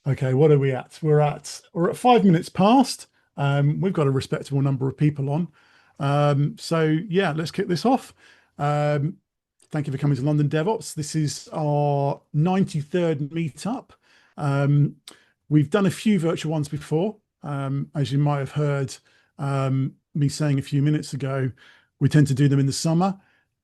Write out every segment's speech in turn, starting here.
Okay, what are we at? We're at 5 minutes past. We've got a respectable number of people on. So yeah, let's kick this off. Um, Thank you for coming to London DevOps. This is our 93rd meetup. Um, we've done a few virtual ones before. As you might have heard me saying a few minutes ago, we tend to do them in the summer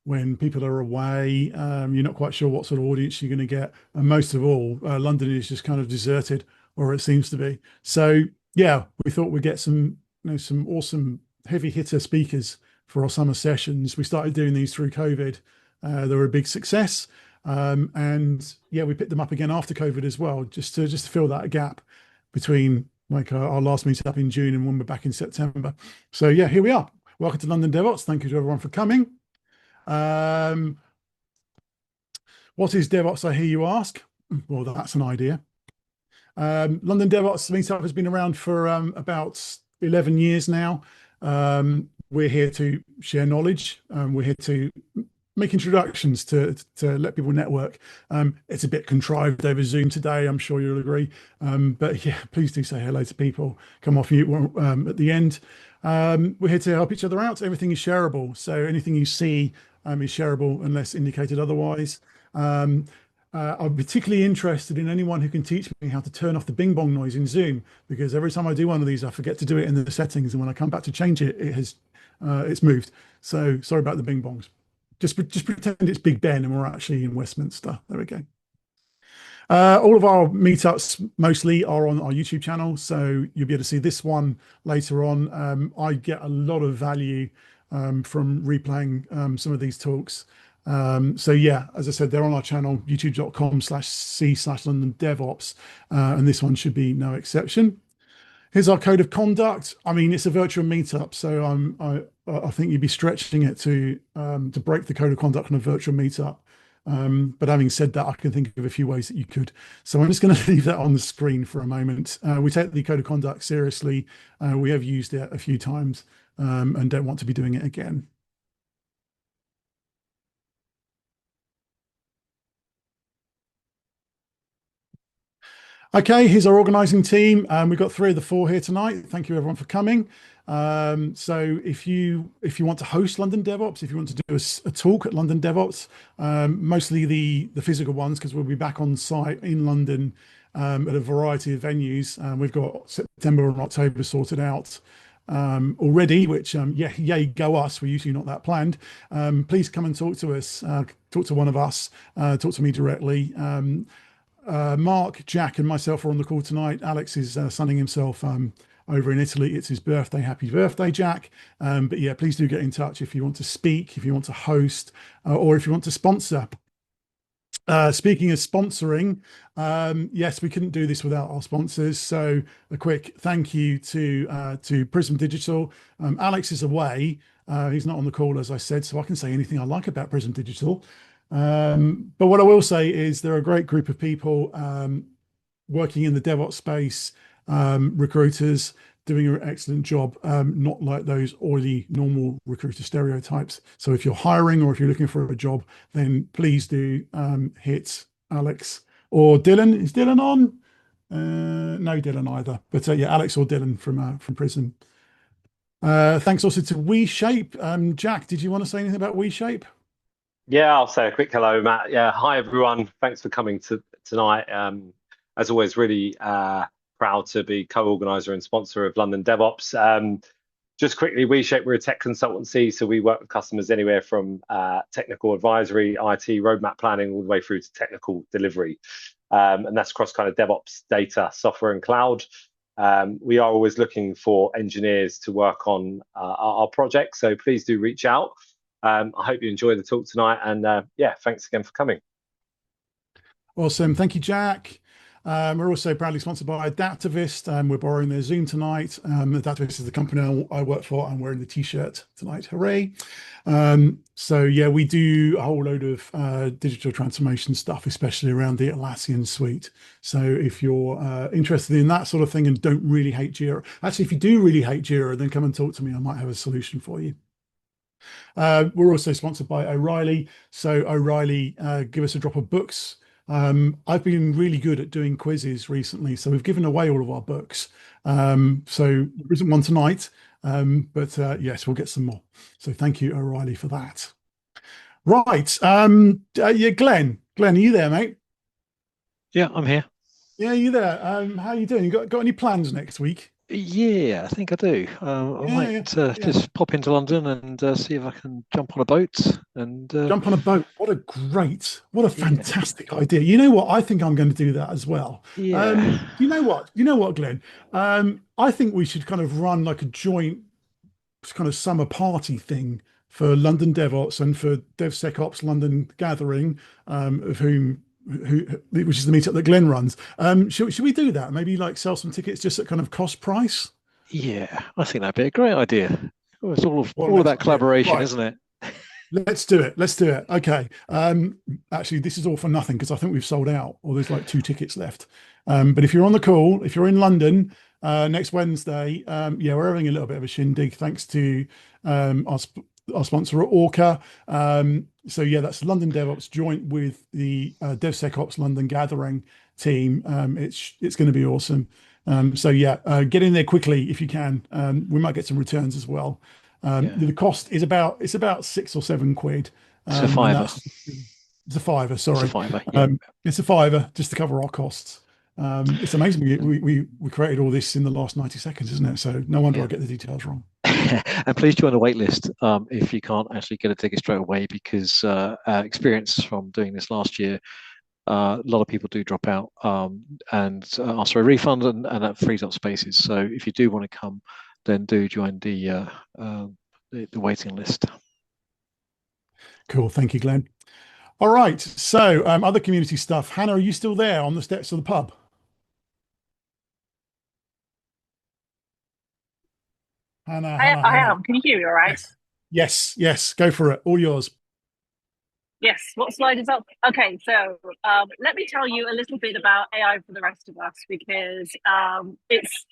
when people are away. You're not quite sure what sort of audience you're going to get. And most of all, London is just kind of deserted, or it seems to be. So yeah, we thought we'd get some awesome heavy hitter speakers for our summer sessions. We started doing these through COVID. They were a big success. And yeah, we picked them up again after COVID as well, just to fill that gap between like our last meetup in June and when we're back in September. So yeah, here we are. Welcome to London DevOps. Thank you to everyone for coming. What is DevOps, I hear you ask? Well, that's an idea. London DevOps meetup has been around for about 11 years now. We're here to share knowledge. We're here to make introductions to let people network. It's a bit contrived over Zoom today, I'm sure you'll agree. But yeah, please do say hello to people. Come off mute at the end. We're here to help each other out. Everything is shareable. So anything you see is shareable unless indicated otherwise. I'm particularly interested in anyone who can teach me how to turn off the bing bong noise in Zoom, because every time I do one of these, I forget to do it in the settings. And when I come back to change it, it's moved. So sorry about the bing bongs. Just pretend it's Big Ben and we're actually in Westminster. There we go. All of our meetups mostly are on our YouTube channel, so you'll be able to see this one later on. I get a lot of value from replaying some of these talks. So yeah, as I said, they're on our channel, youtube.com/c/London DevOps, and this one should be no exception. Here's our code of conduct. I mean, it's a virtual meetup, so I think you'd be stretching it to break the code of conduct on a virtual meetup. But having said that, I can think of a few ways that you could. So I'm just going to leave that on the screen for a moment. We take the code of conduct seriously. We have used it a few times and don't want to be doing it again. Okay, here's our organising team. We've got 3 of the 4 here tonight. Thank you everyone for coming. So if you want to host London DevOps, if you want to do a talk at London DevOps, mostly the physical ones, because we'll be back on site in London at a variety of venues. We've got September and October sorted out already, which yeah, yay, go us. We're usually not that planned. Please come and talk to us, talk to one of us, talk to me directly. Mark, Jack, and myself are on the call tonight. Alex is sunning himself over in Italy. It's his birthday. Happy birthday, Jack. But yeah, please do get in touch if you want to speak, if you want to host, or if you want to sponsor. Speaking of sponsoring, yes, we couldn't do this without our sponsors. So a quick thank you to Prism Digital. Alex is away. He's not on the call, as I said, so I can say anything I like about Prism Digital. But what I will say is they're a great group of people working in the DevOps space, recruiters doing an excellent job, not like those oily normal recruiter stereotypes. So if you're hiring or if you're looking for a job, then please do hit Alex or Dylan. Is Dylan on? No Dylan either. But yeah, Alex or Dylan from Prism. Thanks also to WeShape. Jack, did you want to say anything about WeShape? Yeah, I'll say a quick hello, Matt. Yeah, hi everyone. Thanks for coming tonight. As always, really proud to be co-organizer and sponsor of London DevOps. Just quickly, WeShape, we're a tech consultancy, so we work with customers anywhere from technical advisory, IT, roadmap planning, all the way through to technical delivery. And that's across kind of DevOps, data, software, and cloud. We are always looking for engineers to work on our projects, so please do reach out. I hope you enjoy the talk tonight, and yeah, thanks again for coming. Awesome. Thank you, Jack. We're also proudly sponsored by Adaptivist. We're borrowing their Zoom tonight. Adaptivist is the company I work for. I'm wearing the t-shirt tonight. Hooray. So yeah, we do a whole load of digital transformation stuff, especially around the Atlassian suite. So if you're interested in that sort of thing and don't really hate Jira, actually, if you do really hate Jira, then come and talk to me. I might have a solution for you. We're also sponsored by O'Reilly. So O'Reilly give us a drop of books I've been really good at doing quizzes recently, so we've given away all of our books. So there isn't one tonight, but yes, we'll get some more. So thank you, O'Reilly, for that. Right. Yeah, Glenn, are you there, mate? Yeah, I'm here. Yeah, you there? How are you doing? You got any plans next week? Yeah, I think I do. I Yeah, might yeah, yeah. just pop into London and see if I can jump on a boat. And Jump on a boat. What a yeah, fantastic idea. You know what? I think I'm going to do that as well. yeah, You know what? You know what, Glenn? I think we should kind of run like a joint kind of summer party thing for London DevOps and for DevSecOps London Gathering, of who which is the meetup that Glenn runs. Should we do that? Maybe like sell some tickets just at kind of cost price? yeah. I think that'd be a great idea. Oh, it's What a all nice about idea. collaboration, Right. isn't it? Let's do it. Let's do it. Okay. Actually, this is all for nothing because I think we've sold out, or there's like two tickets left. But if you're on the call, if you're in London next Wednesday, yeah, we're having a little bit of a shindig thanks to our sponsor at Orca. So yeah, that's London DevOps joint with the DevSecOps London Gathering team. It's going to be awesome. So yeah, get in there quickly if you can. We might get some returns as well. Yeah, The cost is about £6 or £7, it's a and fiver. that's it's a fiver. It's a Sorry, fiver. Yeah. um, it's a fiver just to cover our costs. It's amazing we created all this in the last 90 seconds, isn't it? So no wonder I Yeah. get the details wrong. And please join the wait list if you can't actually get a ticket straight away, because our experience from doing this last year, a lot of people do drop out and ask for a refund, and that frees up spaces. So if you do want to come, then do join the waiting list. Cool, thank you, Glenn. All right, so other community stuff. Hannah, are you still there on the steps of the pub? Hannah, Hannah, I Hannah. am. Can you hear me all right? Yes, yes, yes. Go for it. All yours. Yes. What slide is up? Okay, so let me tell you a little bit about AI for the rest of us because it's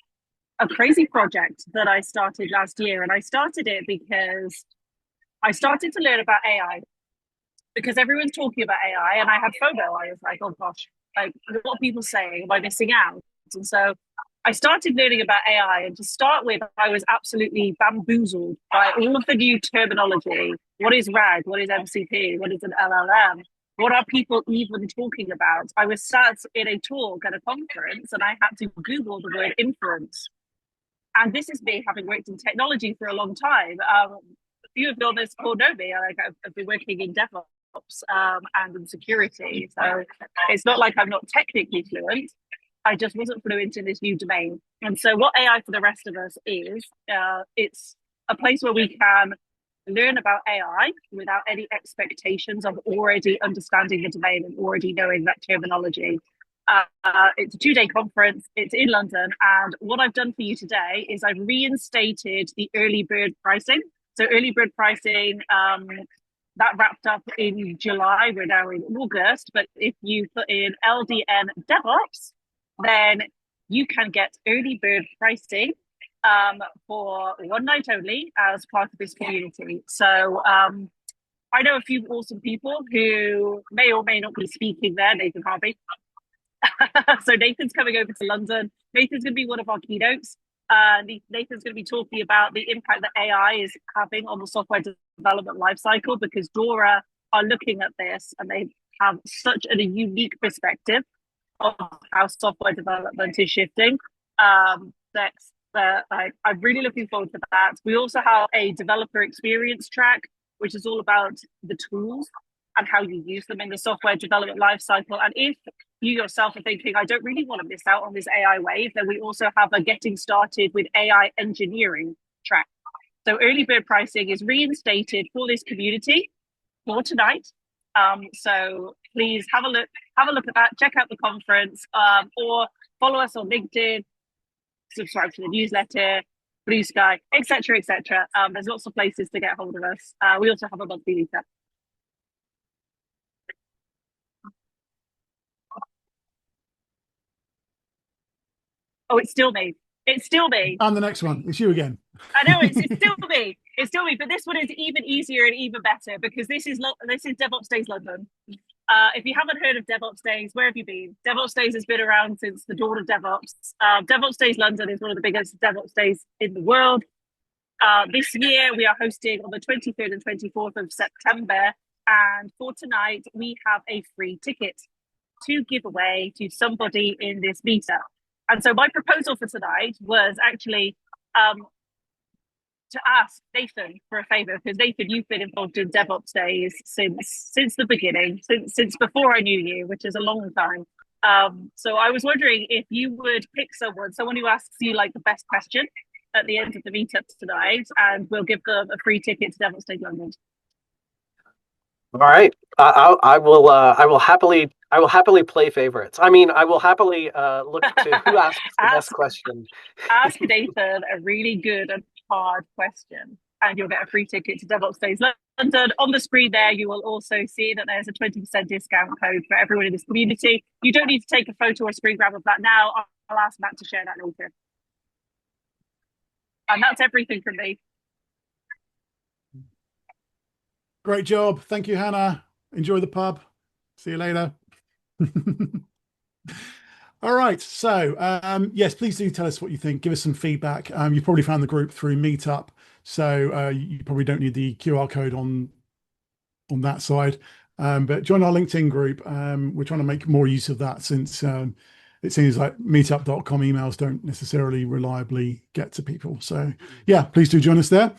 a crazy project that I started last year. And I started it because I started to learn about AI because everyone's talking about AI and I had FOMO. I was like, oh gosh, like what are people saying? Am I missing out? And so I started learning about AI, and to start with, I was absolutely bamboozled by all of the new terminology. What is RAG? What is MCP? What is an LLM? What are people even talking about? I was sat in a talk at a conference and I had to Google the word inference. And this is me having worked in technology for a long time. A few of you on this call know me. I've been working in DevOps and in security. So it's not like I'm not technically fluent. I just wasn't fluent in this new domain. And so what AI for the rest of us is, it's a place where we can learn about AI without any expectations of already understanding the domain and already knowing that terminology. It's a 2-day conference. It's in London. And what I've done for you today is I've reinstated the early bird pricing. So early bird pricing, that wrapped up in July. We're now in August. But if you put in LDN DevOps, then you can get early bird pricing for one night only as part of this community. So I know a few awesome people who may or may not be speaking there. Nathen Harvey. So Nathan's coming over to London. Nathan's going to be one of our keynotes. Nathan's going to be talking about the impact that AI is having on the software development lifecycle, because DORA are looking at this and they have such a unique perspective of how software development is shifting. I'm really looking forward to that. We also have a developer experience track, which is all about the tools and how you use them in the software development lifecycle. And if you yourself are thinking, I don't really want to miss out on this AI wave, then we also have a getting started with AI engineering track. So early bird pricing is reinstated for this community for tonight. So please have a look at that, check out the conference, or follow us on LinkedIn, subscribe to the newsletter, Blue Sky, etc., etc. There's lots of places to get hold of us. We also have a monthly meetup. Oh, it's still me. It's still me. And the next one, it's you again. I know it's still me. It's still me. But this one is even easier and even better because this is DevOps Days London. if you haven't heard of DevOps Days, where have you been? DevOps Days has been around since the dawn of DevOps. DevOps Days London is one of the biggest DevOps days in the world. This year, we are hosting on the 23rd and 24th of September. And for tonight, we have a free ticket to give away to somebody in this meetup. And so my proposal for tonight was actually to ask Nathen for a favor, because Nathen, you've been involved in DevOps Days since the beginning, since before I knew you, which is a long time. So I was wondering if you would pick someone who asks you like the best question at the end of the meetup tonight, and we'll give them a free ticket to DevOps Days London. All right, I will happily play favorites. I mean, I will happily look to who asks the best question. Ask Nathen a really good and hard question, and you'll get a free ticket to DevOps Days London. On the screen there, you will also see that there's a 20% discount code for everyone in this community. You don't need to take a photo or screen grab of that now. I'll ask Matt to share that later. And that's everything from me. Great job. Thank you, Hannah. Enjoy the pub. See you later. All right. So, yes, please do tell us what you think. Give us some feedback. You probably found the group through Meetup, so you probably don't need the QR code on that side. But join our LinkedIn group. We're trying to make more use of that, since it seems like meetup.com emails don't necessarily reliably get to people. So, yeah, please do join us there.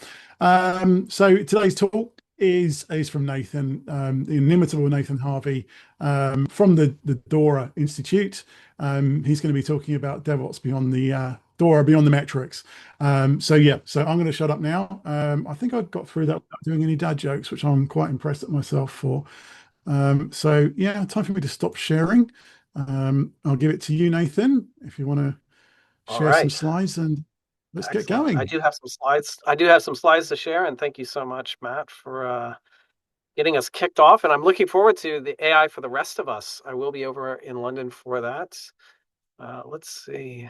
So today's talk is from Nathen, the inimitable Nathen Harvey, from the DORA Institute. He's going to be talking about DevOps beyond the DORA, beyond the metrics. So yeah, so I'm going to shut up now. I think I got through that without doing any dad jokes, which I'm quite impressed at myself for. So yeah, time for me to stop sharing. I'll give it to you, Nathen, if you want to share some slides, and let's get going. I do have some slides. I do have some slides to share, and thank you so much, Matt, for getting us kicked off. And I'm looking forward to the AI for the rest of us. I will be over in London for that. Let's see.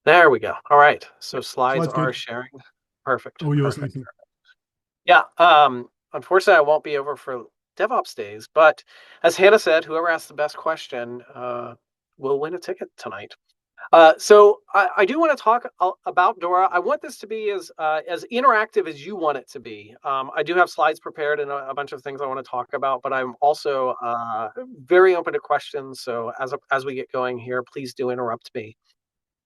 There we go. All right. So slides are sharing. Perfect. All yours, Nathen. Yeah. Unfortunately, I won't be over for DevOps Days, but as Hannah said, whoever asks the best question will win a ticket tonight. So I do want to talk about DORA. I want this to be as interactive as you want it to be. I do have slides prepared and a bunch of things I want to talk about, but I'm also very open to questions. So as we get going here, please do interrupt me.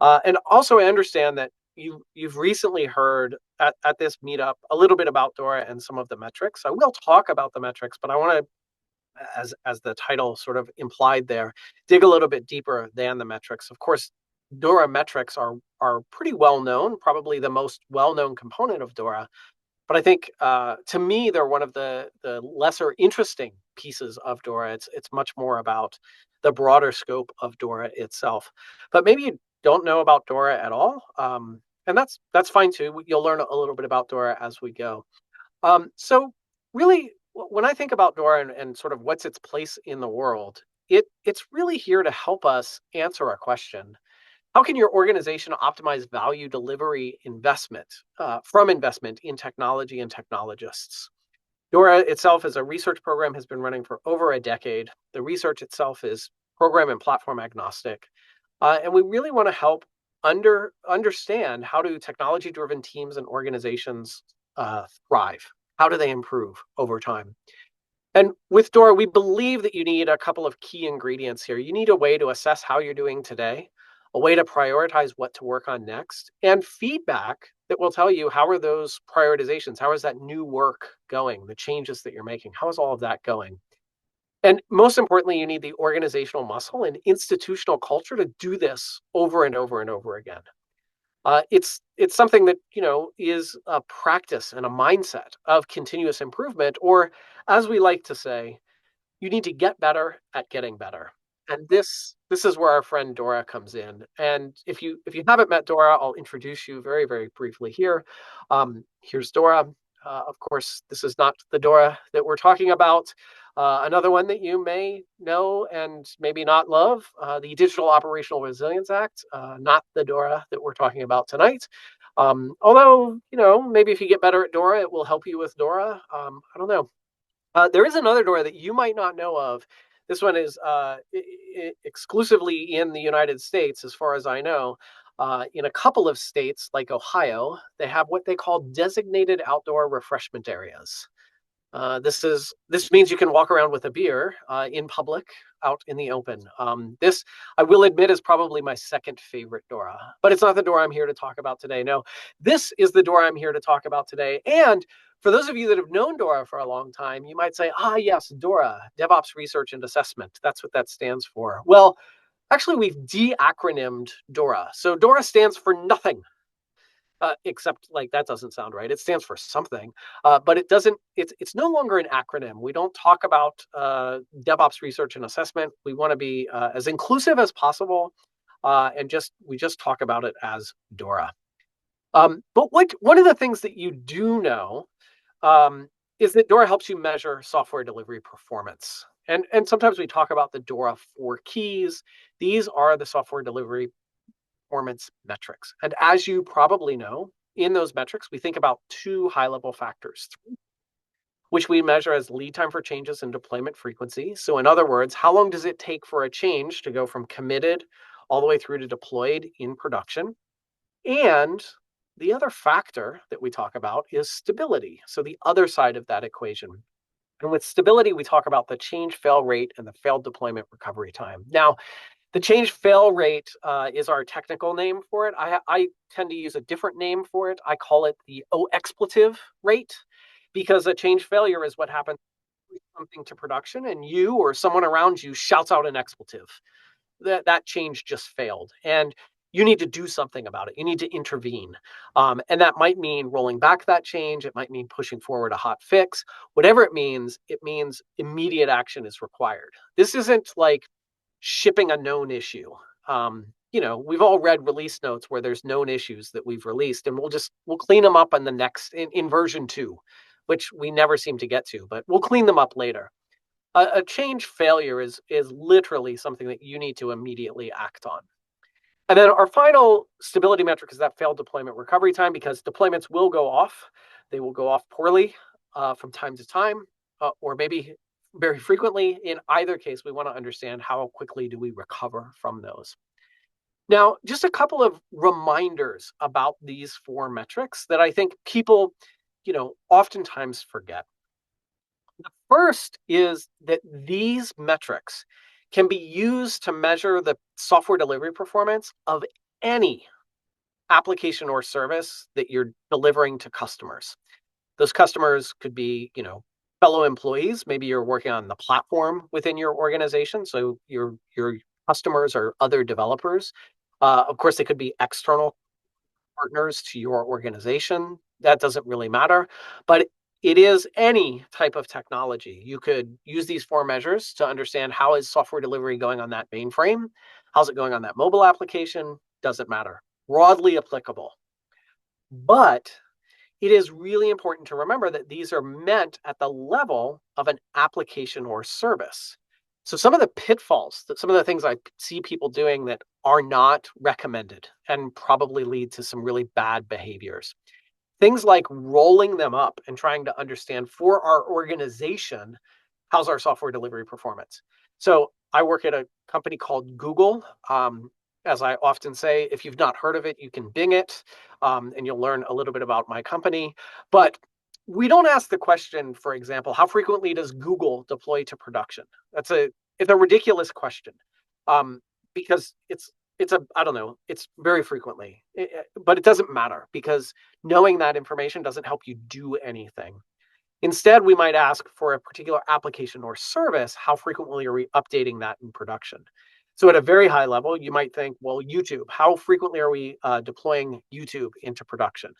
And also, I understand that you've recently heard at this meetup a little bit about DORA and some of the metrics. I will talk about the metrics, but I want to, as the title sort of implied there, dig a little bit deeper than the metrics. Of course, DORA metrics are pretty well known, probably the most well-known component of DORA. But I think to me, they're one of the lesser interesting pieces of DORA. It's much more about the broader scope of DORA itself. But maybe you don't know about DORA at all. And that's fine too. You'll learn a little bit about DORA as we go. So really, when I think about DORA and sort of what's its place in the world, it's really here to help us answer a question. How can your organization optimize value delivery investment from investment in technology and technologists? DORA itself as a research program has been running for over a decade. The research itself is program and platform agnostic. And we really want to help understand how do technology-driven teams and organizations thrive? How do they improve over time? And with DORA, we believe that you need a couple of key ingredients here. You need a way to assess how you're doing today, a way to prioritize what to work on next, and feedback that will tell you how are those prioritizations, how is that new work going, the changes that you're making, how is all of that going? And most importantly, you need the organizational muscle and institutional culture to do this over and over and over again. It's something that, is a practice and a mindset of continuous improvement, or as we like to say, you need to get better at getting better. And this is where our friend DORA comes in. And if you haven't met DORA, I'll introduce you very, very briefly here. Here's DORA. Of course, this is not the DORA that we're talking about. Another one that you may know and maybe not love, the Digital Operational Resilience Act, not the DORA that we're talking about tonight. Although, maybe if you get better at DORA, it will help you with DORA. I don't know. There is another DORA that you might not know of. This one is exclusively in the United States, as far as I know. In a couple of states, like Ohio, they have what they call designated outdoor refreshment areas. This means you can walk around with a beer in public, out in the open. This, I will admit, is probably my second favorite DORA, but it's not the DORA I'm here to talk about today. No, this is the DORA I'm here to talk about today. And for those of you that have known DORA for a long time, you might say, yes, DORA, DevOps Research and Assessment. That's what that stands for. Well, actually, we've de-acronymed DORA. So DORA stands for nothing. Except like that doesn't sound right. It stands for something, but it doesn't. It's no longer an acronym. We don't talk about DevOps research and assessment. We want to be as inclusive as possible, and we just talk about it as DORA. But one of the things that you do know is that DORA helps you measure software delivery performance. And sometimes we talk about the DORA 4 keys. These are the software delivery performance metrics. And as you probably know, in those metrics, we think about 2 high-level factors, which we measure as lead time for changes and deployment frequency. So in other words, how long does it take for a change to go from committed all the way through to deployed in production? And the other factor that we talk about is stability. So the other side of that equation. And with stability, we talk about the change fail rate and the failed deployment recovery time. Now, the change fail rate is our technical name for it. I tend to use a different name for it. I call it the O-expletive rate, because a change failure is what happens when something to production and you or someone around you shouts out an expletive. That change just failed. And you need to do something about it. You need to intervene. And that might mean rolling back that change. It might mean pushing forward a hot fix. Whatever it means immediate action is required. This isn't like shipping a known issue. We've all read release notes where there's known issues that we've released, and we'll clean them up on the next in version 2, which we never seem to get to, but we'll clean them up later. A change failure is literally something that you need to immediately act on. And then our final stability metric is that failed deployment recovery time, because deployments will go off. They will go off poorly from time to time, or maybe very frequently. In either case, we want to understand how quickly do we recover from those. Now, just a couple of reminders about these 4 metrics that I think people, oftentimes forget. The first is that these metrics can be used to measure the software delivery performance of any application or service that you're delivering to customers. Those customers could be, fellow employees. Maybe you're working on the platform within your organization, so your customers are other developers. Of course, they could be external partners to your organization. That doesn't really matter, but it is any type of technology. You could use these 4 measures to understand how is software delivery going on that mainframe? How's it going on that mobile application? Doesn't matter. Broadly applicable. But it is really important to remember that these are meant at the level of an application or service. So some of the pitfalls, some of the things I see people doing that are not recommended and probably lead to some really bad behaviors. Things like rolling them up and trying to understand for our organization, how's our software delivery performance? So I work at a company called Google. As I often say, if you've not heard of it, you can Bing it, and you'll learn a little bit about my company. But we don't ask the question, for example, how frequently does Google deploy to production? It's a ridiculous question, because it's very frequently, but it doesn't matter, because knowing that information doesn't help you do anything. Instead, we might ask for a particular application or service, how frequently are we updating that in production? So at a very high level, you might think, well, YouTube, how frequently are we deploying YouTube into production?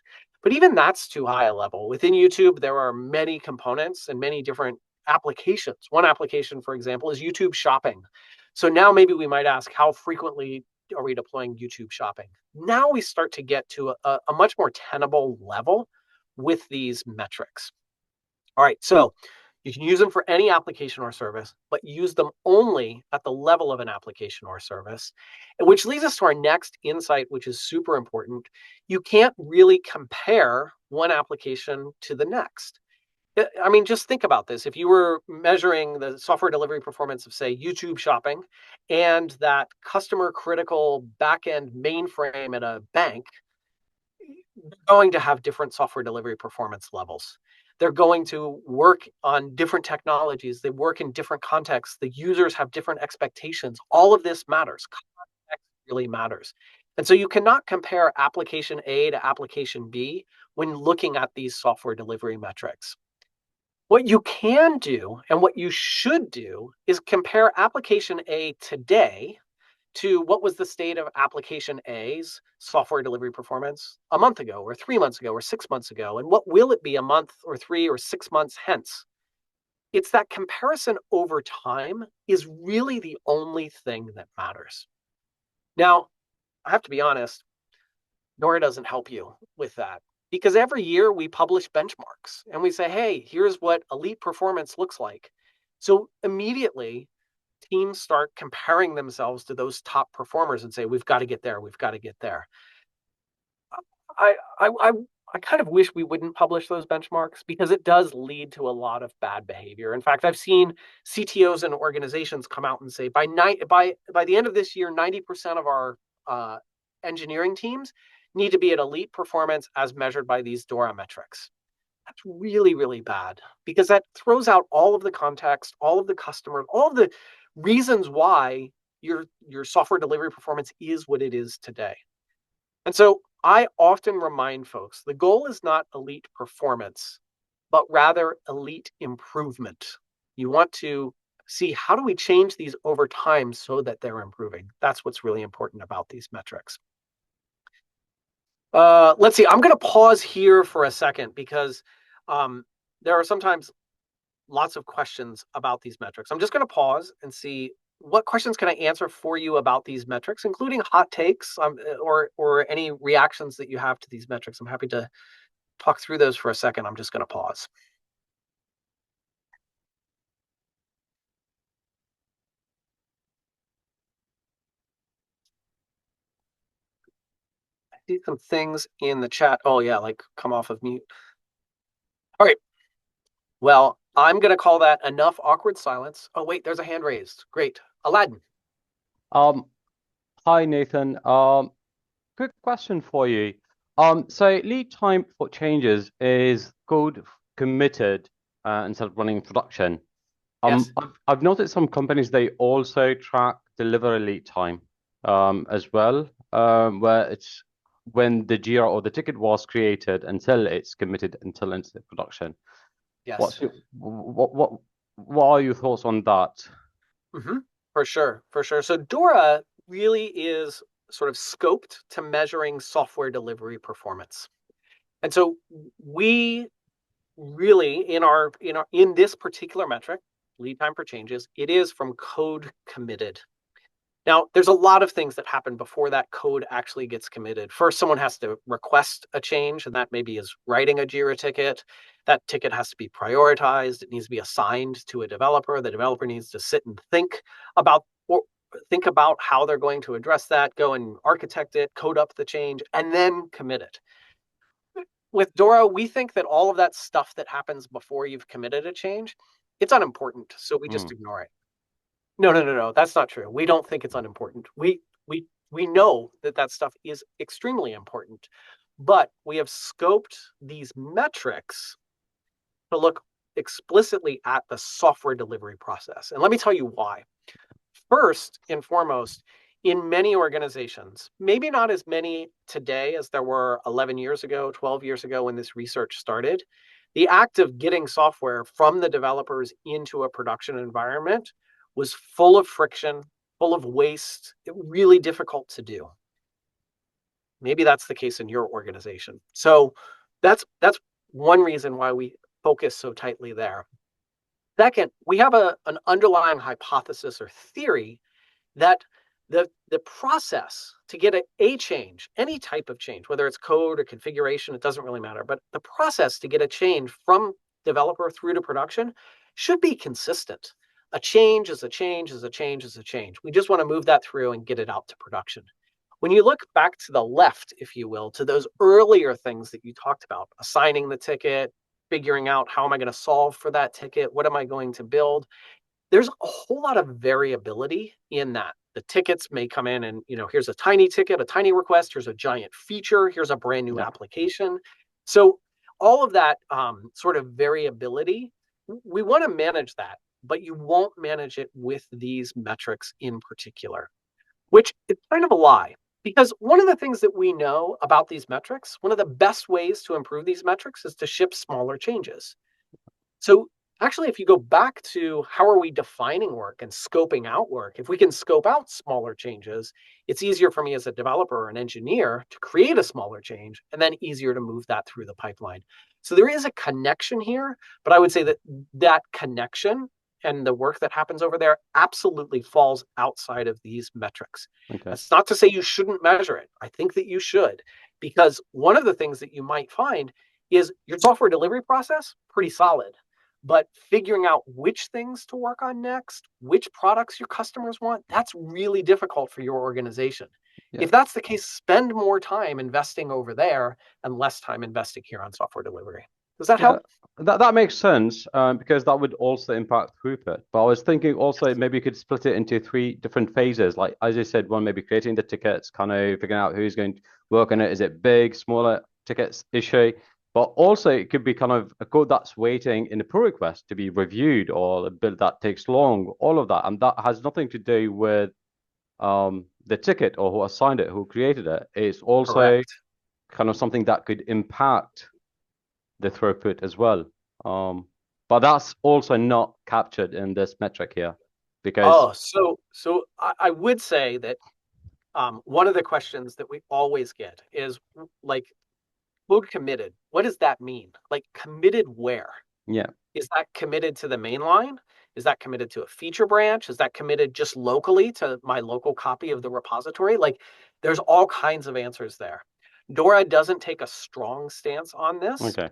But even that's too high a level. Within YouTube, there are many components and many different applications. One application, for example, is YouTube Shopping. So now maybe we might ask, how frequently are we deploying YouTube Shopping? Now we start to get to a much more tenable level with these metrics. All right, so you can use them for any application or service, but use them only at the level of an application or service, which leads us to our next insight, which is super important. You can't really compare one application to the next. I mean, just think about this. If you were measuring the software delivery performance of, say, YouTube shopping and that customer critical backend mainframe at a bank, they're going to have different software delivery performance levels. They're going to work on different technologies. They work in different contexts. The users have different expectations. All of this matters. Context really matters. And so you cannot compare application A to application B when looking at these software delivery metrics. What you can do and what you should do is compare application A today to what was the state of application A's software delivery performance a month ago or 3 months ago or 6 months ago, and what will it be a month or 3 or 6 months hence. It's that comparison over time is really the only thing that matters. Now, I have to be honest, DORA doesn't help you with that. Because every year we publish benchmarks and we say, hey, here's what elite performance looks like. So immediately teams start comparing themselves to those top performers and say, we've got to get there, we've got to get there. I kind of wish we wouldn't publish those benchmarks because it does lead to a lot of bad behavior. In fact, I've seen CTOs and organizations come out and say, by the end of this year, 90% of our engineering teams need to be at elite performance as measured by these DORA metrics. That's really, really bad because that throws out all of the context, all of the customers, all of the reasons why your software delivery performance is what it is today. And so I often remind folks, the goal is not elite performance, but rather elite improvement. You want to see how do we change these over time so that they're improving. That's what's really important about these metrics. Let's see, I'm going to pause here for a second because there are sometimes lots of questions about these metrics. I'm just going to pause and see what questions can I answer for you about these metrics, including hot takes or any reactions that you have to these metrics. I'm happy to talk through those for a second. I'm just going to pause. See some things in the chat. Oh yeah, like come off of mute. All right. Well, I'm going to call that enough awkward silence. Oh wait, there's a hand raised. Great. Aladdin. Hi Nathan. Quick question for you. So lead time for changes is code committed instead of running in production. Yes. I've noticed some companies they also track delivery lead time as well, where it's when the JIRA or the ticket was created until it's committed until into production. Yes. What are your thoughts on that? Mm-hmm. For sure. So DORA really is sort of scoped to measuring software delivery performance. And so we really in this particular metric, lead time for changes, it is from code committed. Now, there's a lot of things that happen before that code actually gets committed. First, someone has to request a change, and that maybe is writing a JIRA ticket. That ticket has to be prioritized. It needs to be assigned to a developer. The developer needs to sit and think about how they're going to address that, go and architect it, code up the change, and then commit it. With DORA, we think that all of that stuff that happens before you've committed a change, it's unimportant, so we just ignore it. No, that's not true. We don't think it's unimportant. We know that stuff is extremely important, but we have scoped these metrics to look explicitly at the software delivery process. And let me tell you why. First and foremost, in many organizations, maybe not as many today as there were 11 years ago, 12 years ago when this research started, the act of getting software from the developers into a production environment was full of friction, full of waste, really difficult to do. Maybe that's the case in your organization. So that's one reason why we focus so tightly there. Second, we have an underlying hypothesis or theory that the process to get a change, any type of change, whether it's code or configuration, it doesn't really matter, but the process to get a change from developer through to production should be consistent. A change is a change is a change is a change. We just want to move that through and get it out to production. When you look back to the left, if you will, to those earlier things that you talked about, assigning the ticket, figuring out how am I going to solve for that ticket? What am I going to build? There's a whole lot of variability in that. The tickets may come in and, here's a tiny ticket, a tiny request, here's a giant feature, here's a brand new application. So all of that sort of variability, we want to manage that, but you won't manage it with these metrics in particular, which is kind of a lie. Because one of the things that we know about these metrics, one of the best ways to improve these metrics is to ship smaller changes. So actually, if you go back to how are we defining work and scoping out work, if we can scope out smaller changes, it's easier for me as a developer or an engineer to create a smaller change and then easier to move that through the pipeline. So there is a connection here, but I would say that that connection and the work that happens over there absolutely falls outside of these metrics. Okay. That's not to say you shouldn't measure it. I think that you should, because one of the things that you might find is your software delivery process, pretty solid. But figuring out which things to work on next, which products your customers want, that's really difficult for your organization. Yeah. If that's the case, spend more time investing over there and less time investing here on software delivery. Does that help? That makes sense, because that would also impact throughput. But I was thinking also maybe you could split it into 3 different phases. Like, as you said, one, maybe creating the tickets, kind of figuring out who's going to work on it. Is it big, smaller tickets issue? But also it could be kind of a code that's waiting in a pull request to be reviewed, or a build that takes long, all of that. And that has nothing to do with the ticket or who assigned it, who created it. It's also kind of something that could impact the throughput as well. But that's also not captured in this metric here, because so I would say that one of the questions that we always get is like, code committed, what does that mean? Like, committed where? Yeah. Is that committed to the main line? Is that committed to a feature branch? Is that committed just locally to my local copy of the repository? Like, there's all kinds of answers there. DORA doesn't take a strong stance on this. Okay.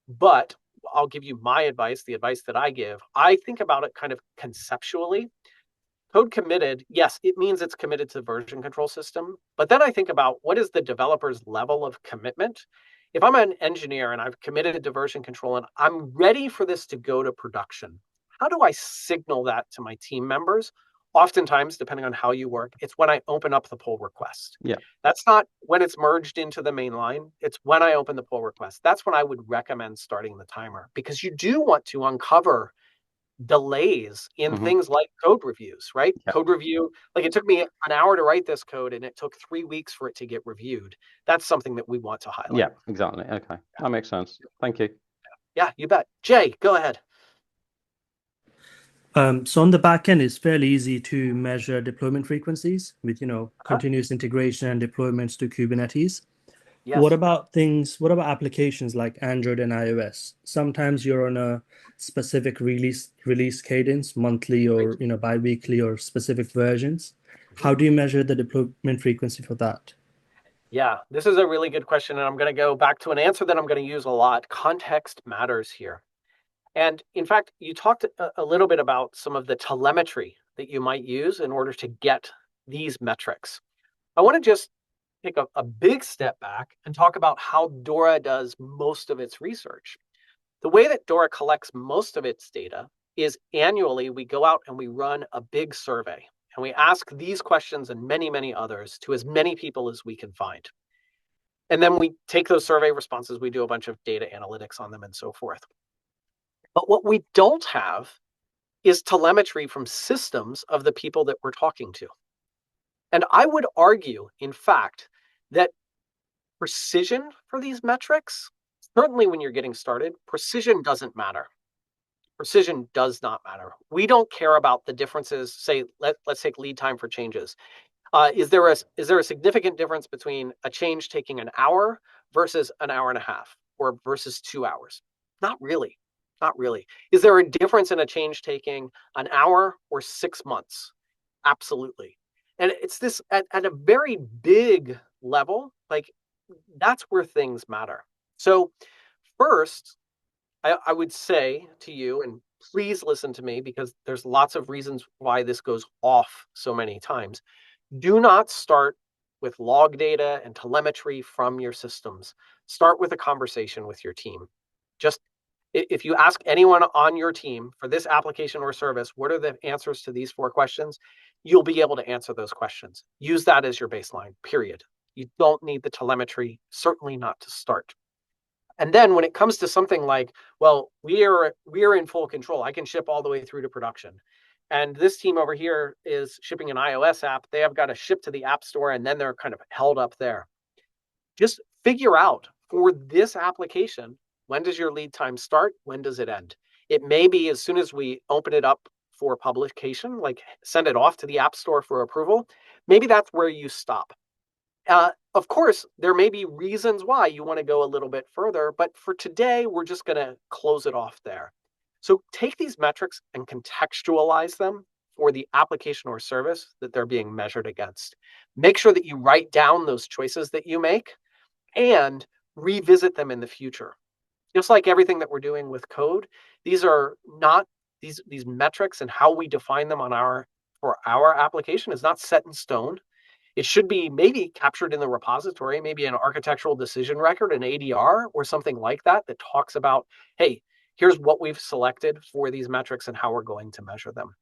But I'll give you my advice, the advice that I give. I think about it kind of conceptually. Code committed, yes, it means it's committed to the version control system. But then I think about, what is the developer's level of commitment? If I'm an engineer and I've committed to version control and I'm ready for this to go to production, how do I signal that to my team members? Oftentimes, depending on how you work, it's when I open up the pull request. Yeah. That's not when it's merged into the main line. It's when I open the pull request. That's when I would recommend starting the timer, because you do want to uncover delays in things like code reviews, right? Yeah. Code review, like, it took me an hour to write this code and it took 3 weeks for it to get reviewed. That's something that we want to highlight. Yeah, exactly. Okay. That makes sense. Thank you. Yeah, you bet. Jay, go ahead. So on the back end, it's fairly easy to measure deployment frequencies with, continuous integration and deployments to Kubernetes. Yes. What about applications like Android and iOS? Sometimes you're on a specific release cadence, monthly or bi-weekly, or specific versions. How do you measure the deployment frequency for that? Yeah, this is a really good question, and I'm going to go back to an answer that I'm going to use a lot. Context matters here. And in fact, you talked a little bit about some of the telemetry that you might use in order to get these metrics. I want to just take a big step back and talk about how DORA does most of its research. The way that DORA collects most of its data is annually we go out and we run a big survey, and we ask these questions and many, many others to as many people as we can find. And then we take those survey responses, we do a bunch of data analytics on them and so forth. But what we don't have is telemetry from systems of the people that we're talking to. And I would argue, in fact, that precision for these metrics, certainly when you're getting started, precision doesn't matter. Precision does not matter. We don't care about the differences. Say, let's take lead time for changes. Is there a significant difference between a change taking an hour versus an hour and a half, or versus 2 hours? Not really. Not really. Is there a difference in a change taking an hour or 6 months? Absolutely. And it's this at a very big level, like, that's where things matter. So first, I would say to you, and please listen to me because there's lots of reasons why this goes off so many times. Do not start with log data and telemetry from your systems. Start with a conversation with your team. Just if you ask anyone on your team for this application or service, what are the answers to these 4 questions? You'll be able to answer those questions. Use that as your baseline, period. You don't need the telemetry, certainly not to start. And then when it comes to something like, well, we are in full control. I can ship all the way through to production. And this team over here is shipping an iOS app. They have got to ship to the App Store, and then they're kind of held up there. Just figure out for this application, when does your lead time start? When does it end? It may be as soon as we open it up for publication, like send it off to the App Store for approval. Maybe that's where you stop. Of course, there may be reasons why you want to go a little bit further, but for today, we're just going to close it off there. So take these metrics and contextualize them for the application or service that they're being measured against. Make sure that you write down those choices that you make and revisit them in the future. Just like everything that we're doing with code, these are not these metrics, and how we define them for our application is not set in stone. It should be maybe captured in the repository, maybe an architectural decision record, an ADR, or something like that talks about, hey, here's what we've selected for these metrics and how we're going to measure them.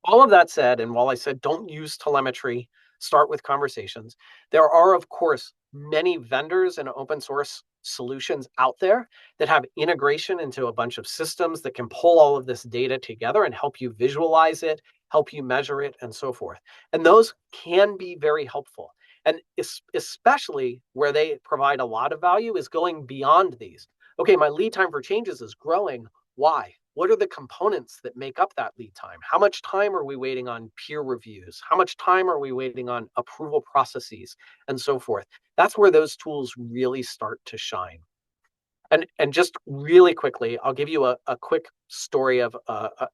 All of that said, and while I said don't use telemetry, start with conversations, there are, of course, many vendors and open source solutions out there that have integration into a bunch of systems that can pull all of this data together and help you visualize it, help you measure it, and so forth. And those can be very helpful. And especially where they provide a lot of value is going beyond these. Okay, my lead time for changes is growing. Why? What are the components that make up that lead time? How much time are we waiting on peer reviews? How much time are we waiting on approval processes, and so forth? That's where those tools really start to shine. And just really quickly, I'll give you a quick story of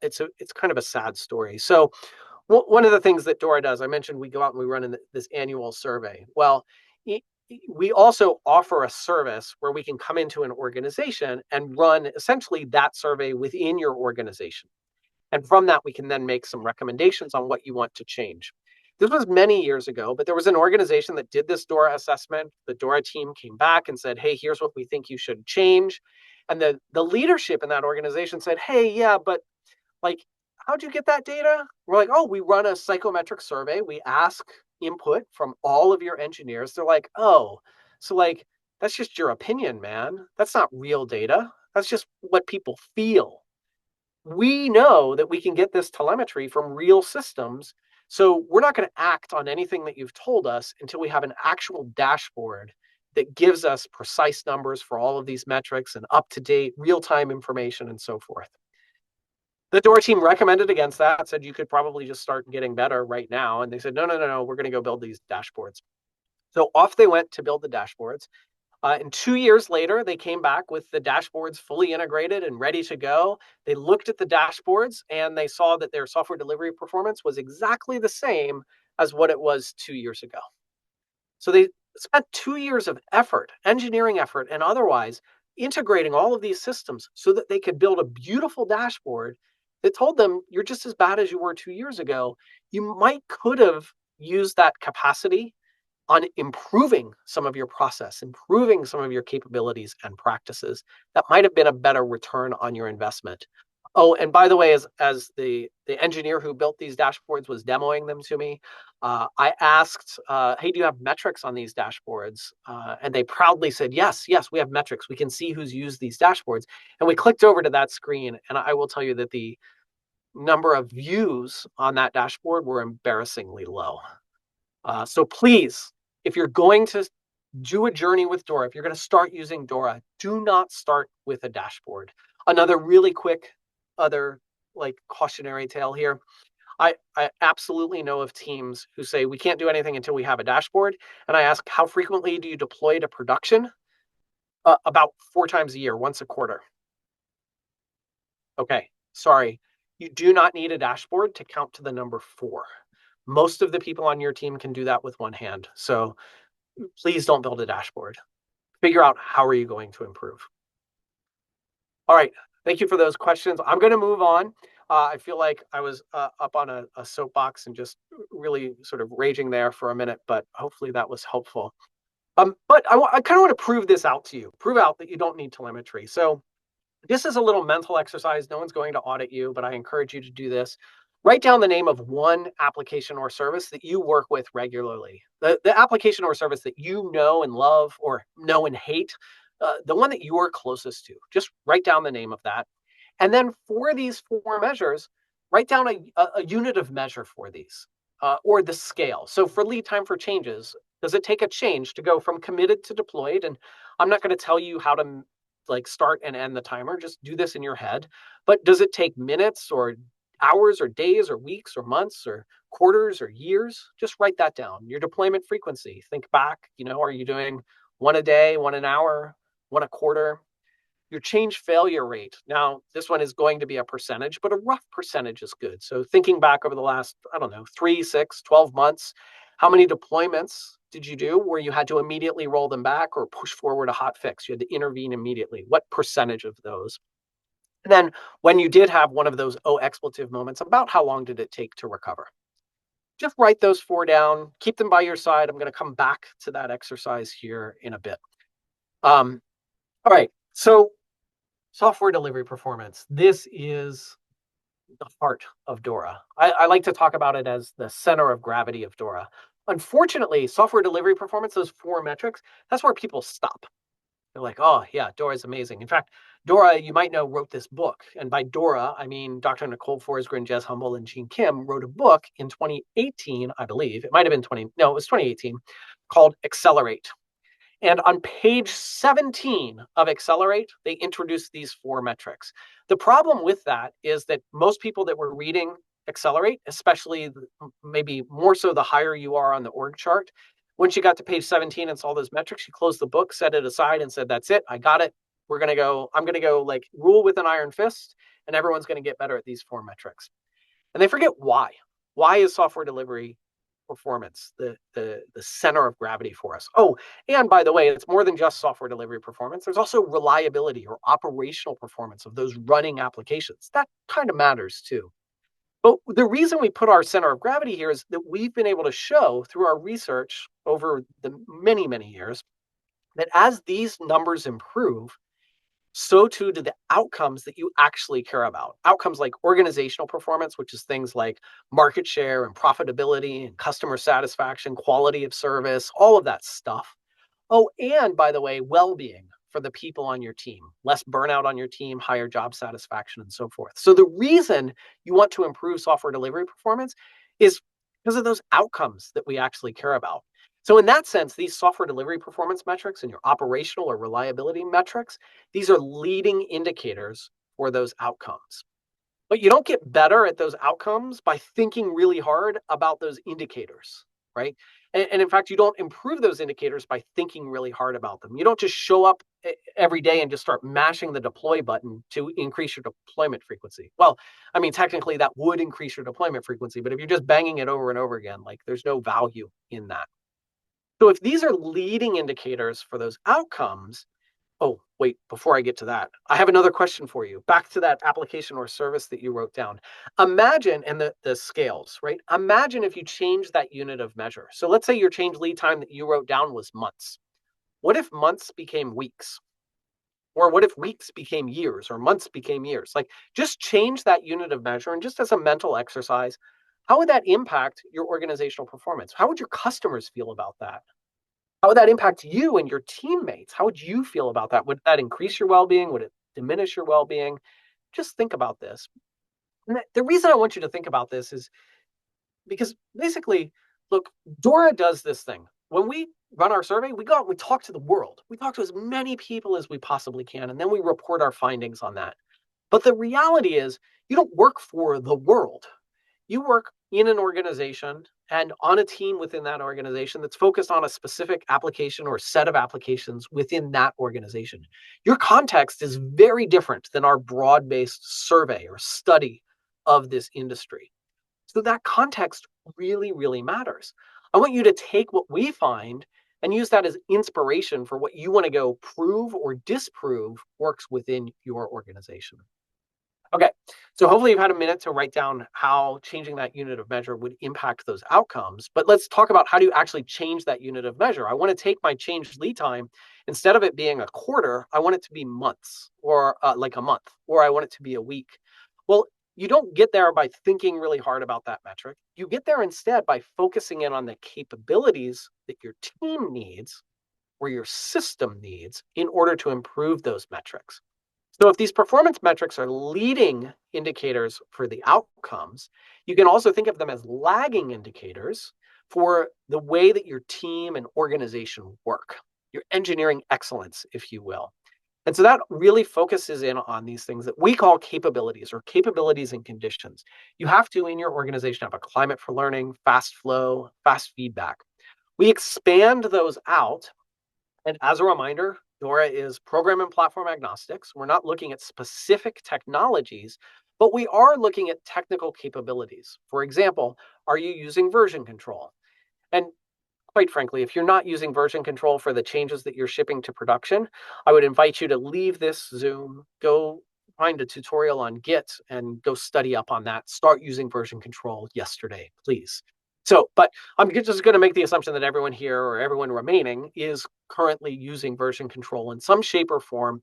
it's kind of a sad story. So one of the things that DORA does, I mentioned we go out and we run in this annual survey. Well, we also offer a service where we can come into an organization and run essentially that survey within your organization. And from that, we can then make some recommendations on what you want to change. This was many years ago, but there was an organization that did this DORA assessment. The DORA team came back and said, hey, here's what we think you should change. And the leadership in that organization said, hey, yeah, but like, how'd you get that data? We're like, oh, we run a psychometric survey. We ask input from all of your engineers. They're like, oh, so like, that's just your opinion, man. That's not real data. That's just what people feel. We know that we can get this telemetry from real systems. So we're not going to act on anything that you've told us until we have an actual dashboard that gives us precise numbers for all of these metrics and up-to-date real-time information and so forth. The DORA team recommended against that, said you could probably just start getting better right now. And they said, no, we're going to go build these dashboards. So off they went to build the dashboards. And 2 years later, they came back with the dashboards fully integrated and ready to go. They looked at the dashboards and they saw that their software delivery performance was exactly the same as what it was 2 years ago. So they spent 2 years of effort, engineering effort and otherwise, integrating all of these systems so that they could build a beautiful dashboard that told them you're just as bad as you were 2 years ago. You could have used that capacity on improving some of your process, improving some of your capabilities and practices. That might have been a better return on your investment. Oh, and by the way, as the engineer who built these dashboards was demoing them to me, I asked, hey, do you have metrics on these dashboards? And they proudly said, yes, we have metrics. We can see who's used these dashboards. And we clicked over to that screen, and I will tell you that the number of views on that dashboard were embarrassingly low. So please, if you're going to do a journey with DORA, if you're going to start using DORA, do not start with a dashboard. Another really quick cautionary tale here. I absolutely know of teams who say we can't do anything until we have a dashboard. And I ask, how frequently do you deploy to production? About 4 times a year, once a quarter. Okay, sorry. You do not need a dashboard to count to the number 4. Most of the people on your team can do that with one hand. So please don't build a dashboard. Figure out how are you going to improve. All right. Thank you for those questions. I'm going to move on. I feel like I was up on a soapbox and just really sort of raging there for a minute, but hopefully that was helpful. But I kind of want to prove this out to you, prove out that you don't need telemetry. So Just as a little mental exercise, no one's going to audit you, but I encourage you to do this. Write down the name of one application or service that you work with regularly. The application or service that you know and love, or know and hate, the one that you're closest to. Just write down the name of that. And then for these 4 measures, write down a unit of measure for these, or the scale. So for lead time for changes, does it take a change to go from committed to deployed? And I'm not going to tell you how to start and end the timer. Just do this in your head. But does it take minutes or hours or days or weeks or months or quarters or years? Just write that down. Your deployment frequency. Think back, are you doing 1 a day, 1 an hour, 1 a quarter? Your change failure rate. Now, this one is going to be a percentage, but a rough percentage is good. So thinking back over the last, 3, 6, 12 months, how many deployments did you do where you had to immediately roll them back or push forward a hot fix? You had to intervene immediately. What percentage of those? And then when you did have one of those expletive moments, about how long did it take to recover? Just write those 4 down, keep them by your side. I'm going to come back to that exercise here in a bit. All right, so software delivery performance. This is the heart of DORA. I like to talk about it as the center of gravity of DORA. Unfortunately, software delivery performance, those 4 metrics, that's where people stop. They're like, oh yeah, DORA is amazing. In fact, DORA, you might know, wrote this book. And by DORA, I mean Dr. Nicole Forsgren, Jez Humble, and Gene Kim wrote a book in 2018, I believe. It might have been it was 2018, called Accelerate. And on page 17 of Accelerate, they introduced these 4 metrics. The problem with that is that most people that were reading Accelerate, especially maybe more so the higher you are on the org chart, once you got to page 17 and saw those metrics, you closed the book, set it aside, and said, that's it, I got it. I'm going to go rule with an iron fist, and everyone's going to get better at these 4 metrics. And they forget why. Why is software delivery performance the center of gravity for us? Oh, and by the way, it's more than just software delivery performance. There's also reliability or operational performance of those running applications. That kind of matters too. But the reason we put our center of gravity here is that we've been able to show through our research over the many, many years that as these numbers improve, so too do the outcomes that you actually care about. Outcomes like organizational performance, which is things like market share and profitability and customer satisfaction, quality of service, all of that stuff. Oh, and by the way, well-being for the people on your team, less burnout on your team, higher job satisfaction, and so forth. So the reason you want to improve software delivery performance is because of those outcomes that we actually care about. So in that sense, these software delivery performance metrics and your operational or reliability metrics, these are leading indicators for those outcomes. But you don't get better at those outcomes by thinking really hard about those indicators, right? And in fact, you don't improve those indicators by thinking really hard about them. You don't just show up every day and just start mashing the deploy button to increase your deployment frequency. Well, I mean, technically that would increase your deployment frequency, but if you're just banging it over and over again, there's no value in that. So if these are leading indicators for those outcomes, oh, wait, before I get to that, I have another question for you. Back to that application or service that you wrote down. Imagine, and the scales, right? Imagine if you change that unit of measure. So let's say your change lead time that you wrote down was months. What if months became weeks? Or what if weeks became years or months became years? Just change that unit of measure, and just as a mental exercise, how would that impact your organizational performance? How would your customers feel about that? How would that impact you and your teammates? How would you feel about that? Would that increase your well-being? Would it diminish your well-being? Just think about this. And the reason I want you to think about this is because basically, look, DORA does this thing. When we run our survey, we go out and we talk to the world. We talk to as many people as we possibly can, and then we report our findings on that. But the reality is, you don't work for the world. You work in an organization and on a team within that organization that's focused on a specific application or set of applications within that organization. Your context is very different than our broad-based survey or study of this industry. So that context really, really matters. I want you to take what we find and use that as inspiration for what you want to go prove or disprove works within your organization. Okay, so hopefully you've had a minute to write down how changing that unit of measure would impact those outcomes. But let's talk about how do you actually change that unit of measure. I want to take my change lead time, instead of it being a quarter, I want it to be months, or like a month, or I want it to be a week. Well, you don't get there by thinking really hard about that metric. You get there instead by focusing in on the capabilities that your team needs or your system needs in order to improve those metrics. So if these performance metrics are leading indicators for the outcomes, you can also think of them as lagging indicators for the way that your team and organization work, your engineering excellence, if you will. And so that really focuses in on these things that we call capabilities, or capabilities and conditions. You have to, in your organization, have a climate for learning, fast flow, fast feedback. We expand those out. And as a reminder, DORA is program and platform agnostics. We're not looking at specific technologies, but we are looking at technical capabilities. For example, are you using version control? And quite frankly, if you're not using version control for the changes that you're shipping to production, I would invite you to leave this Zoom, go find a tutorial on Git and go study up on that. Start using version control yesterday, please. So, but I'm just going to make the assumption that everyone here, or everyone remaining, is currently using version control in some shape or form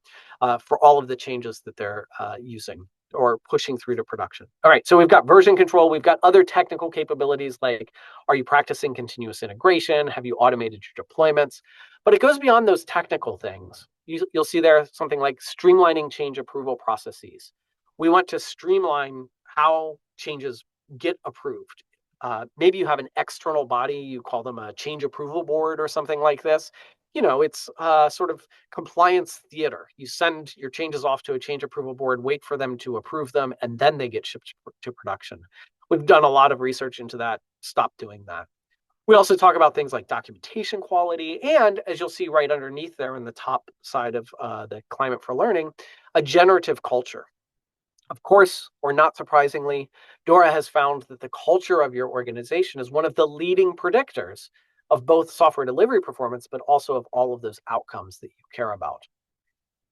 for all of the changes that they're using or pushing through to production. All right, so we've got version control. We've got other technical capabilities like, are you practicing continuous integration? Have you automated your deployments? But it goes beyond those technical things. You'll see there something like streamlining change approval processes. We want to streamline how changes get approved. Maybe you have an external body, you call them a change approval board or something like this. You know, it's sort of compliance theater. You send your changes off to a change approval board, wait for them to approve them, and then they get shipped to production. We've done a lot of research into that. Stop doing that. We also talk about things like documentation quality, and as you'll see right underneath there in the top side of the climate for learning, a generative culture. Of course, or not surprisingly, DORA has found that the culture of your organization is one of the leading predictors of both software delivery performance, but also of all of those outcomes that you care about.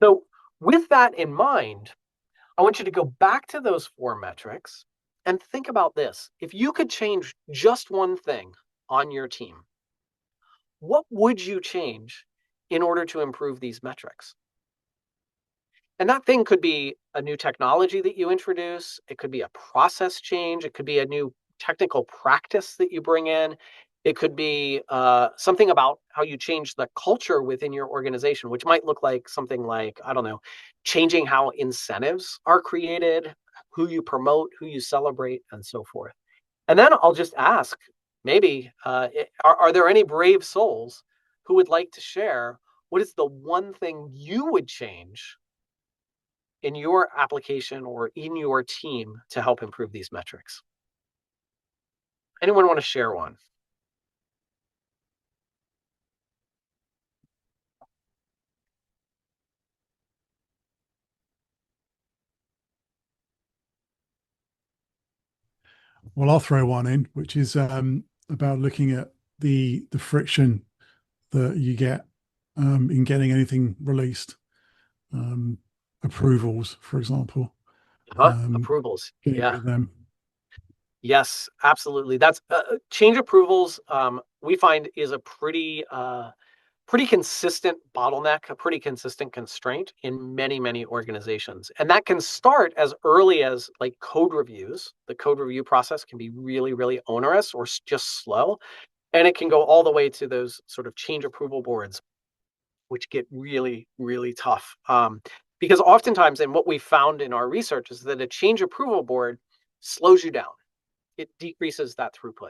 So with that in mind, I want you to go back to those 4 metrics and think about this. If you could change just one thing on your team, what would you change in order to improve these metrics? And that thing could be a new technology that you introduce. It could be a process change. It could be a new technical practice that you bring in. It could be something about how you change the culture within your organization, which might look like something like, I don't know, changing how incentives are created, who you promote, who you celebrate, and so forth. And then I'll just ask, maybe, are there any brave souls who would like to share what is the one thing you would change in your application or in your team to help improve these metrics? Anyone want to share one? Well, I'll throw one in, which is about looking at the friction that you get in getting anything released. Approvals, for example. Approvals. Getting rid Yeah. of them. Yes, absolutely. That's change approvals. We find is a pretty consistent bottleneck, a pretty consistent constraint in many organizations. And that can start as early as like code reviews. The code review process can be really onerous or just slow. And it can go all the way to those sort of change approval boards, which get really tough. Because oftentimes, and what we found in our research is that a change approval board slows you down. It decreases that throughput.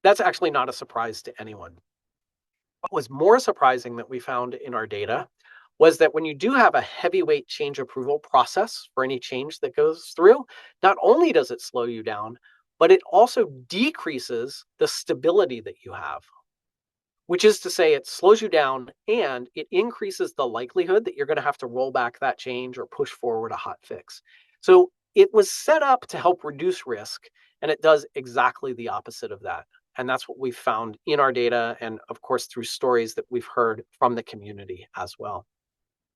That's actually not a surprise to anyone. What was more surprising that we found in our data was that when you do have a heavyweight change approval process for any change that goes through, not only does it slow you down, but it also decreases the stability that you have, which is to say it slows you down and it increases the likelihood that you're going to have to roll back that change or push forward a hot fix. So it was set up to help reduce risk, and it does exactly the opposite of that. And that's what we've found in our data, and of course through stories that we've heard from the community as well.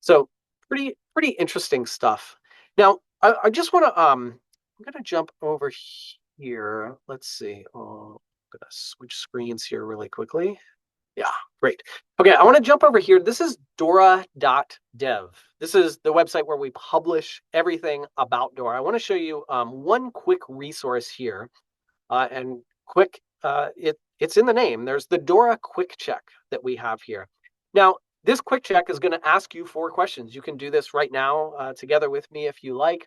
So pretty interesting stuff. Now, I just want to, I'm going to jump over here. Let's see. Oh, I'm going to switch screens here really quickly. Yeah, great. Okay, I want to jump over here. This is DORA.dev. This is the website where we publish everything about DORA. I want to show you one quick resource here. And quick, it's in the name. There's the DORA quick check that we have here. Now, this quick check is going to ask you 4 questions. You can do this right now together with me if you like.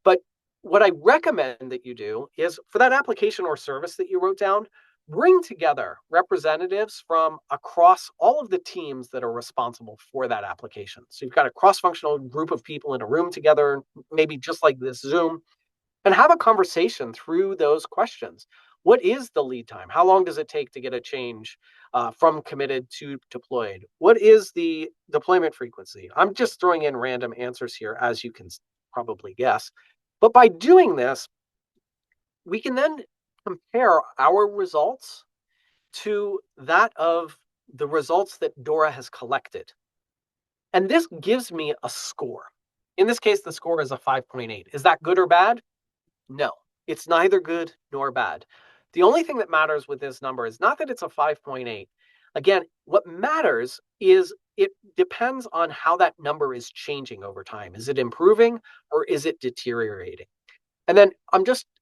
But what I recommend that you do is for that application or service that you wrote down, bring together representatives from across all of the teams that are responsible for that application. So you've got a cross-functional group of people in a room together, maybe just like this Zoom, and have a conversation through those questions. What is the lead time? How long does it take to get a change from committed to deployed? What is the deployment frequency? I'm just throwing in random answers here, as you can probably guess. But by doing this, we can then compare our results to that of the results that DORA has collected. And this gives me a score. In this case, the score is a 5.8. Is that good or bad? No, it's neither good nor bad. The only thing that matters with this number is not that it's a 5.8. Again, what matters is it depends on how that number is changing over time. Is it improving or is it deteriorating? And then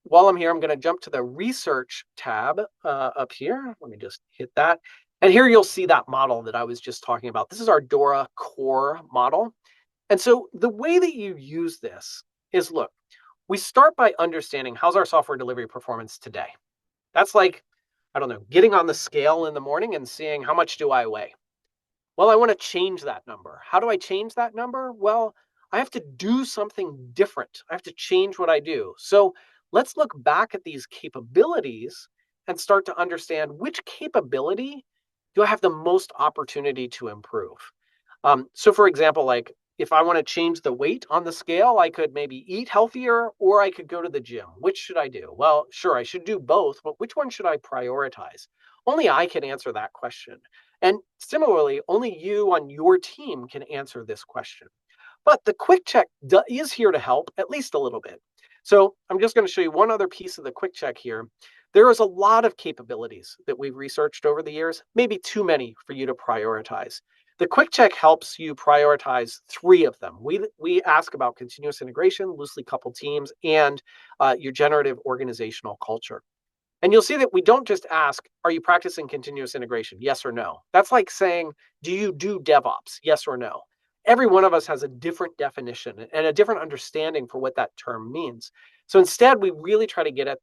while I'm here, I'm going to jump to the research tab up here. Let me just hit that. And here you'll see that model that I was just talking about. This is our DORA core model. And so the way that you use this is, look, we start by understanding how's our software delivery performance today. That's like, I don't know, getting on the scale in the morning and seeing how much do I weigh. Well, I want to change that number. How do I change that number? Well, I have to do something different. I have to change what I do. So let's look back at these capabilities and start to understand which capability do I have the most opportunity to improve. So for example, like if I want to change the weight on the scale, I could maybe eat healthier or I could go to the gym. Which should I do? Well, sure, I should do both, but which one should I prioritize? Only I can answer that question. And similarly, only you on your team can answer this question. But the quick check is here to help, at least a little bit. So I'm just going to show you one other piece of the quick check here. There is a lot of capabilities that we've researched over the years, maybe too many for you to prioritize. The quick check helps you prioritize 3 of them. We ask about continuous integration, loosely coupled teams, and your generative organizational culture. And you'll see that we don't just ask, are you practicing continuous integration? Yes or no. That's like saying, do you do DevOps? Yes or no. Every one of us has a different definition and a different understanding for what that term means. So instead, we really try to get at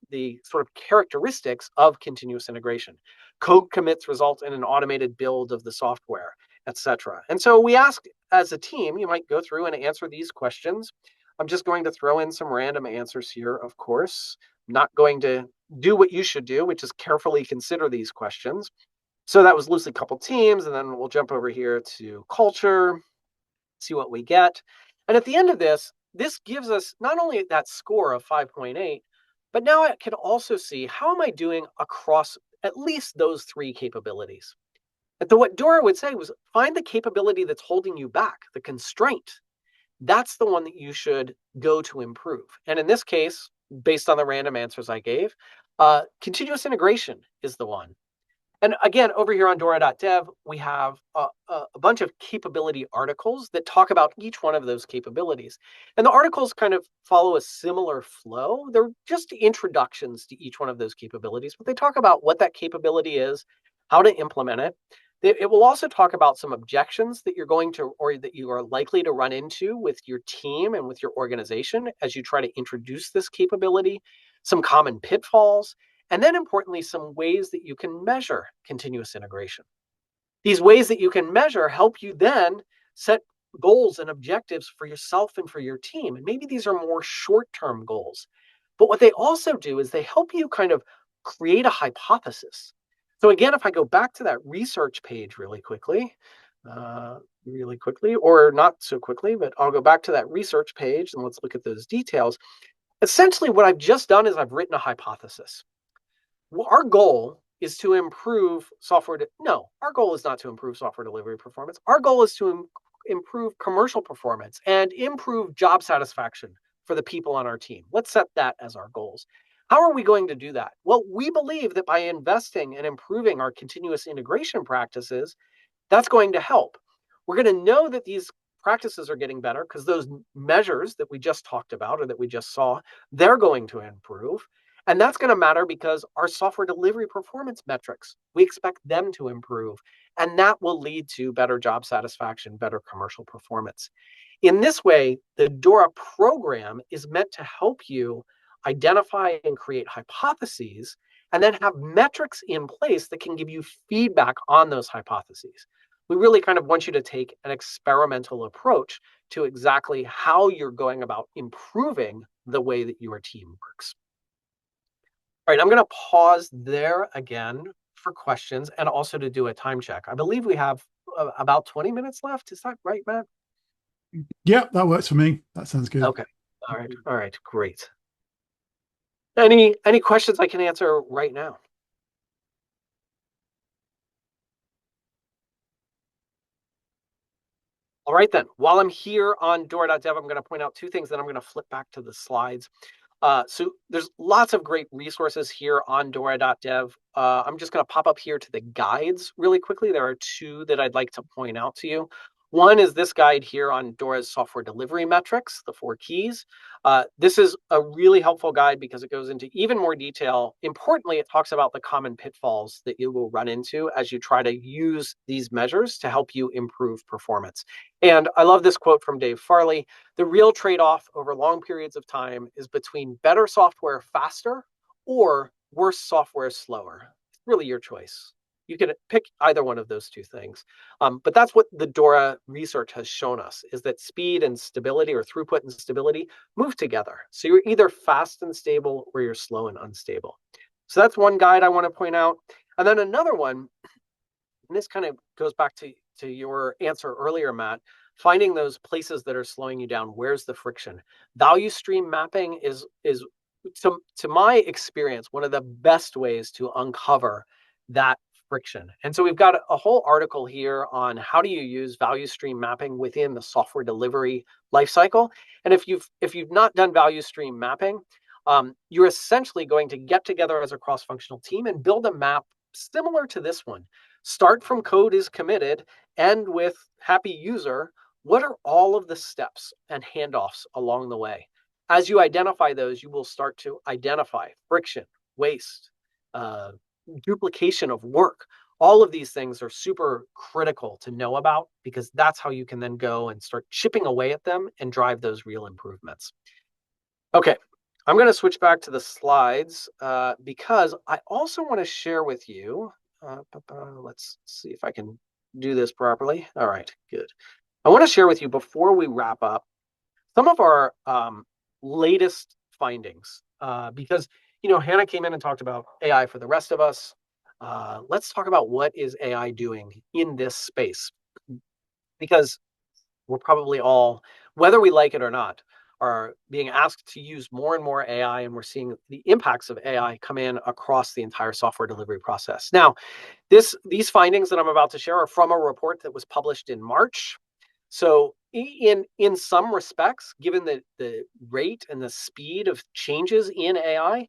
the sort of characteristics of continuous integration. Code commits result in an automated build of the software, etc. And so we ask as a team, you might go through and answer these questions. I'm just going to throw in some random answers here, of course. I'm not going to do what you should do, which is carefully consider these questions. So that was loosely coupled teams, and then we'll jump over here to culture, see what we get. And at the end of this gives us not only that score of 5.8, but now I can also see how am I doing across at least those 3 capabilities. And so what DORA would say was find the capability that's holding you back, the constraint. That's the one that you should go to improve. And in this case, based on the random answers I gave, continuous integration is the one. And again, over here on DORA.dev, we have a bunch of capability articles that talk about each one of those capabilities. And the articles kind of follow a similar flow. They're just introductions to each one of those capabilities, but they talk about what that capability is, how to implement it. It will also talk about some objections that you're going to, or that you are likely to run into with your team and with your organization as you try to introduce this capability, some common pitfalls, and then importantly, some ways that you can measure continuous integration. These ways that you can measure help you then set goals and objectives for yourself and for your team. And maybe these are more short-term goals. But what they also do is they help you kind of create a hypothesis. So again, if I go back to that research page really quickly, or not so quickly, but I'll go back to that research page and let's look at those details. Essentially, what I've just done is I've written a hypothesis. Well, our goal is to improve software. Our goal is not to improve software delivery performance. Our goal is to improve commercial performance and improve job satisfaction for the people on our team. Let's set that as our goals. How are we going to do that? Well, we believe that by investing and improving our continuous integration practices, that's going to help. We're going to know that these practices are getting better because those measures that we just talked about or that we just saw, they're going to improve. And that's going to matter because our software delivery performance metrics, we expect them to improve. And that will lead to better job satisfaction, better commercial performance. In this way, the DORA program is meant to help you identify and create hypotheses and then have metrics in place that can give you feedback on those hypotheses. We really kind of want you to take an experimental approach to exactly how you're going about improving the way that your team works. All right, I'm going to pause there again for questions and also to do a time check. I believe we have about 20 minutes left. Is that right, Matt? Yeah, that works for me. That sounds good. Okay. All right, great. Any questions I can answer right now? All right, then. While I'm here on DORA.dev, I'm going to point out two things, then I'm going to flip back to the slides. So there's lots of great resources here on DORA.dev. I'm just going to pop up here to the guides really quickly. There are two that I'd like to point out to you. One is this guide here on DORA's software delivery metrics, the 4 keys. This is a really helpful guide because it goes into even more detail. Importantly, it talks about the common pitfalls that you will run into as you try to use these measures to help you improve performance. And I love this quote from Dave Farley: "The real trade-off over long periods of time is between better software faster or worse software slower." It's really your choice. You can pick either one of those two things. But that's what the DORA research has shown us, is that speed and stability, or throughput and stability, move together. So you're either fast and stable or you're slow and unstable. So that's one guide I want to point out. And then another one, and this kind of goes back to your answer earlier, Matt, finding those places that are slowing you down. Where's the friction? Value stream mapping is to my experience, one of the best ways to uncover that friction. And so we've got a whole article here on how do you use value stream mapping within the software delivery lifecycle. And if you've not done value stream mapping, you're essentially going to get together as a cross-functional team and build a map similar to this one. Start from code is committed, end with happy user. What are all of the steps and handoffs along the way? As you identify those, you will start to identify friction, waste, duplication of work. All of these things are super critical to know about, because that's how you can then go and start chipping away at them and drive those real improvements. Okay, I'm going to switch back to the slides because I also want to share with you, let's see if I can do this properly. All right, good. I want to share with you, before we wrap up, some of our latest findings, because Hannah came in and talked about AI for the rest of us. Let's talk about what is AI doing in this space, because we're probably all, whether we like it or not, are being asked to use more and more AI, and we're seeing the impacts of AI come in across the entire software delivery process. Now, these findings that I'm about to share are from a report that was published in March. So in some respects, given the rate and the speed of changes in AI,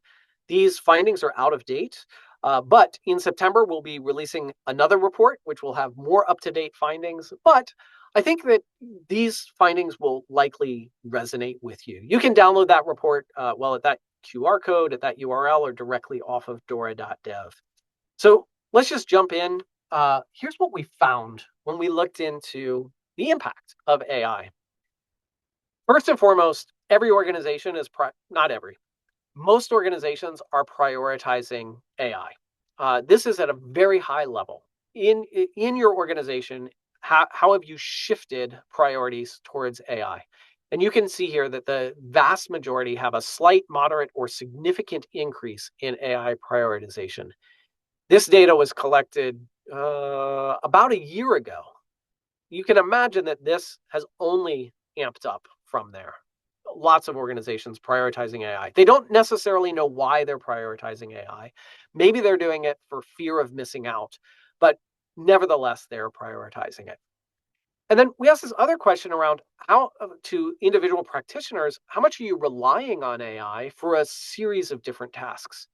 these findings are out of date. But in September, we'll be releasing another report, which will have more up-to-date findings. But I think that these findings will likely resonate with you. You can download that report, at that QR code, at that URL, or directly off of DORA.dev. So let's just jump in. Here's what we found when we looked into the impact of AI. First and foremost, every organization is, not every, most organizations are prioritizing AI. This is at a very high level. In your organization, how have you shifted priorities towards AI? And you can see here that the vast majority have a slight, moderate, or significant increase in AI prioritization. This data was collected about a year ago. You can imagine that this has only amped up from there. Lots of organizations prioritizing AI. They don't necessarily know why they're prioritizing AI. Maybe they're doing it for fear of missing out, but nevertheless, they're prioritizing it. And then we asked this other question around how to individual practitioners, how much are you relying on AI for a series of different tasks?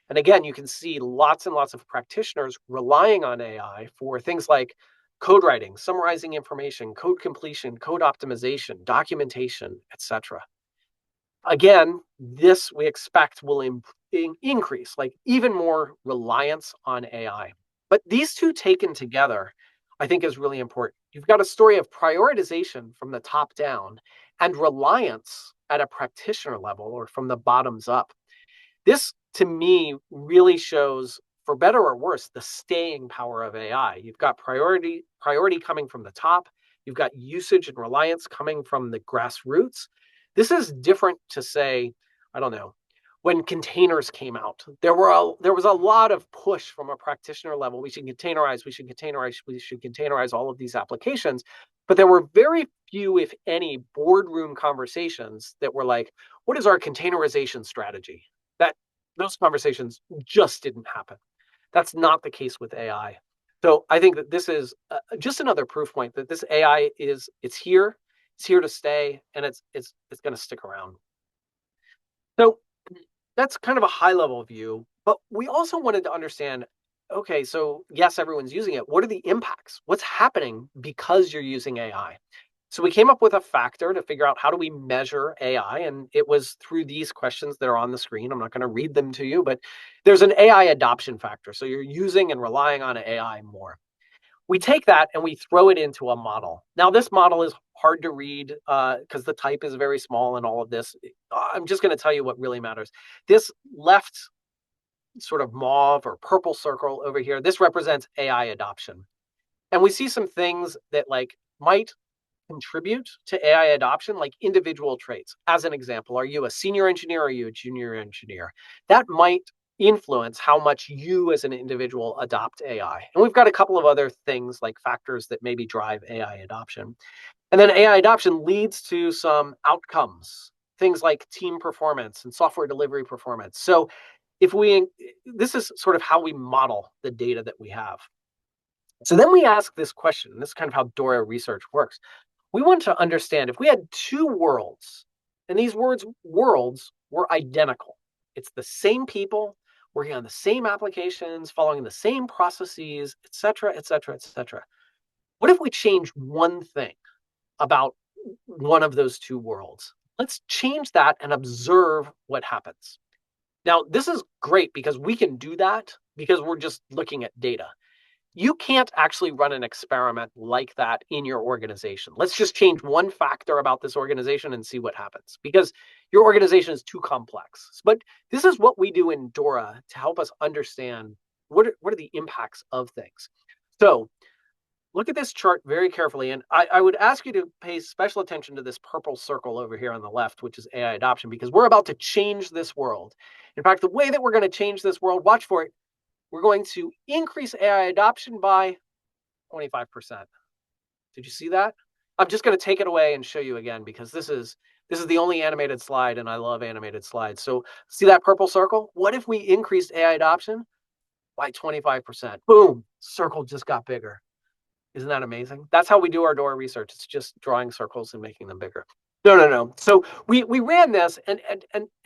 And again, you can see lots and lots of practitioners relying on AI for things like code writing, summarizing information, code completion, code optimization, documentation, etc. Again, this we expect will increase, like even more reliance on AI. But these two taken together, I think is really important. You've got a story of prioritization from the top down and reliance at a practitioner level or from the bottoms up. This, to me, really shows, for better or worse, the staying power of AI. You've got priority coming from the top. You've got usage and reliance coming from the grassroots. This is different to say, I don't know, when containers came out, there was a lot of push from a practitioner level. We should containerize, we should containerize all of these applications. But there were very few, if any, boardroom conversations that were like, what is our containerization strategy? Those conversations just didn't happen. That's not the case with AI. So I think that this is just another proof point that this AI it's here to stay, and it's going to stick around. So that's kind of a high level view, but we also wanted to understand, okay, so yes, everyone's using it. What are the impacts? What's happening because you're using AI? So we came up with a factor to figure out how do we measure AI, and it was through these questions that are on the screen. I'm not going to read them to you, but there's an AI adoption factor. So you're using and relying on AI more. We take that and we throw it into a model. Now, this model is hard to read because the type is very small and all of this. I'm just going to tell you what really matters. This left sort of mauve or purple circle over here, this represents AI adoption. And we see some things that might contribute to AI adoption, like individual traits. As an example, are you a senior engineer or are you a junior engineer? That might influence how much you as an individual adopt AI. And we've got a couple of other things like factors that maybe drive AI adoption. And then AI adoption leads to some outcomes, things like team performance and software delivery performance. So this is sort of how we model the data that we have. So then we ask this question, and this is kind of how DORA research works. We want to understand if we had two worlds, and these worlds were identical. It's the same people working on the same applications, following the same processes, et cetera, et cetera, et cetera. What if we change one thing about one of those two worlds? Let's change that and observe what happens. Now, this is great because we can do that because we're just looking at data. You can't actually run an experiment like that in your organization. Let's just change one factor about this organization and see what happens, because your organization is too complex. But this is what we do in DORA to help us understand what are the impacts of things. So look at this chart very carefully, and I would ask you to pay special attention to this purple circle over here on the left, which is AI adoption, because we're about to change this world. In fact, the way that we're going to change this world, watch for it, we're going to increase AI adoption by 25%. Did you see that? I'm just going to take it away and show you again, because this is the only animated slide, and I love animated slides. So see that purple circle? What if we increased AI adoption by 25%? Boom, circle just got bigger. Isn't that amazing? That's how we do our DORA research. It's just drawing circles and making them bigger. No. So we ran this, and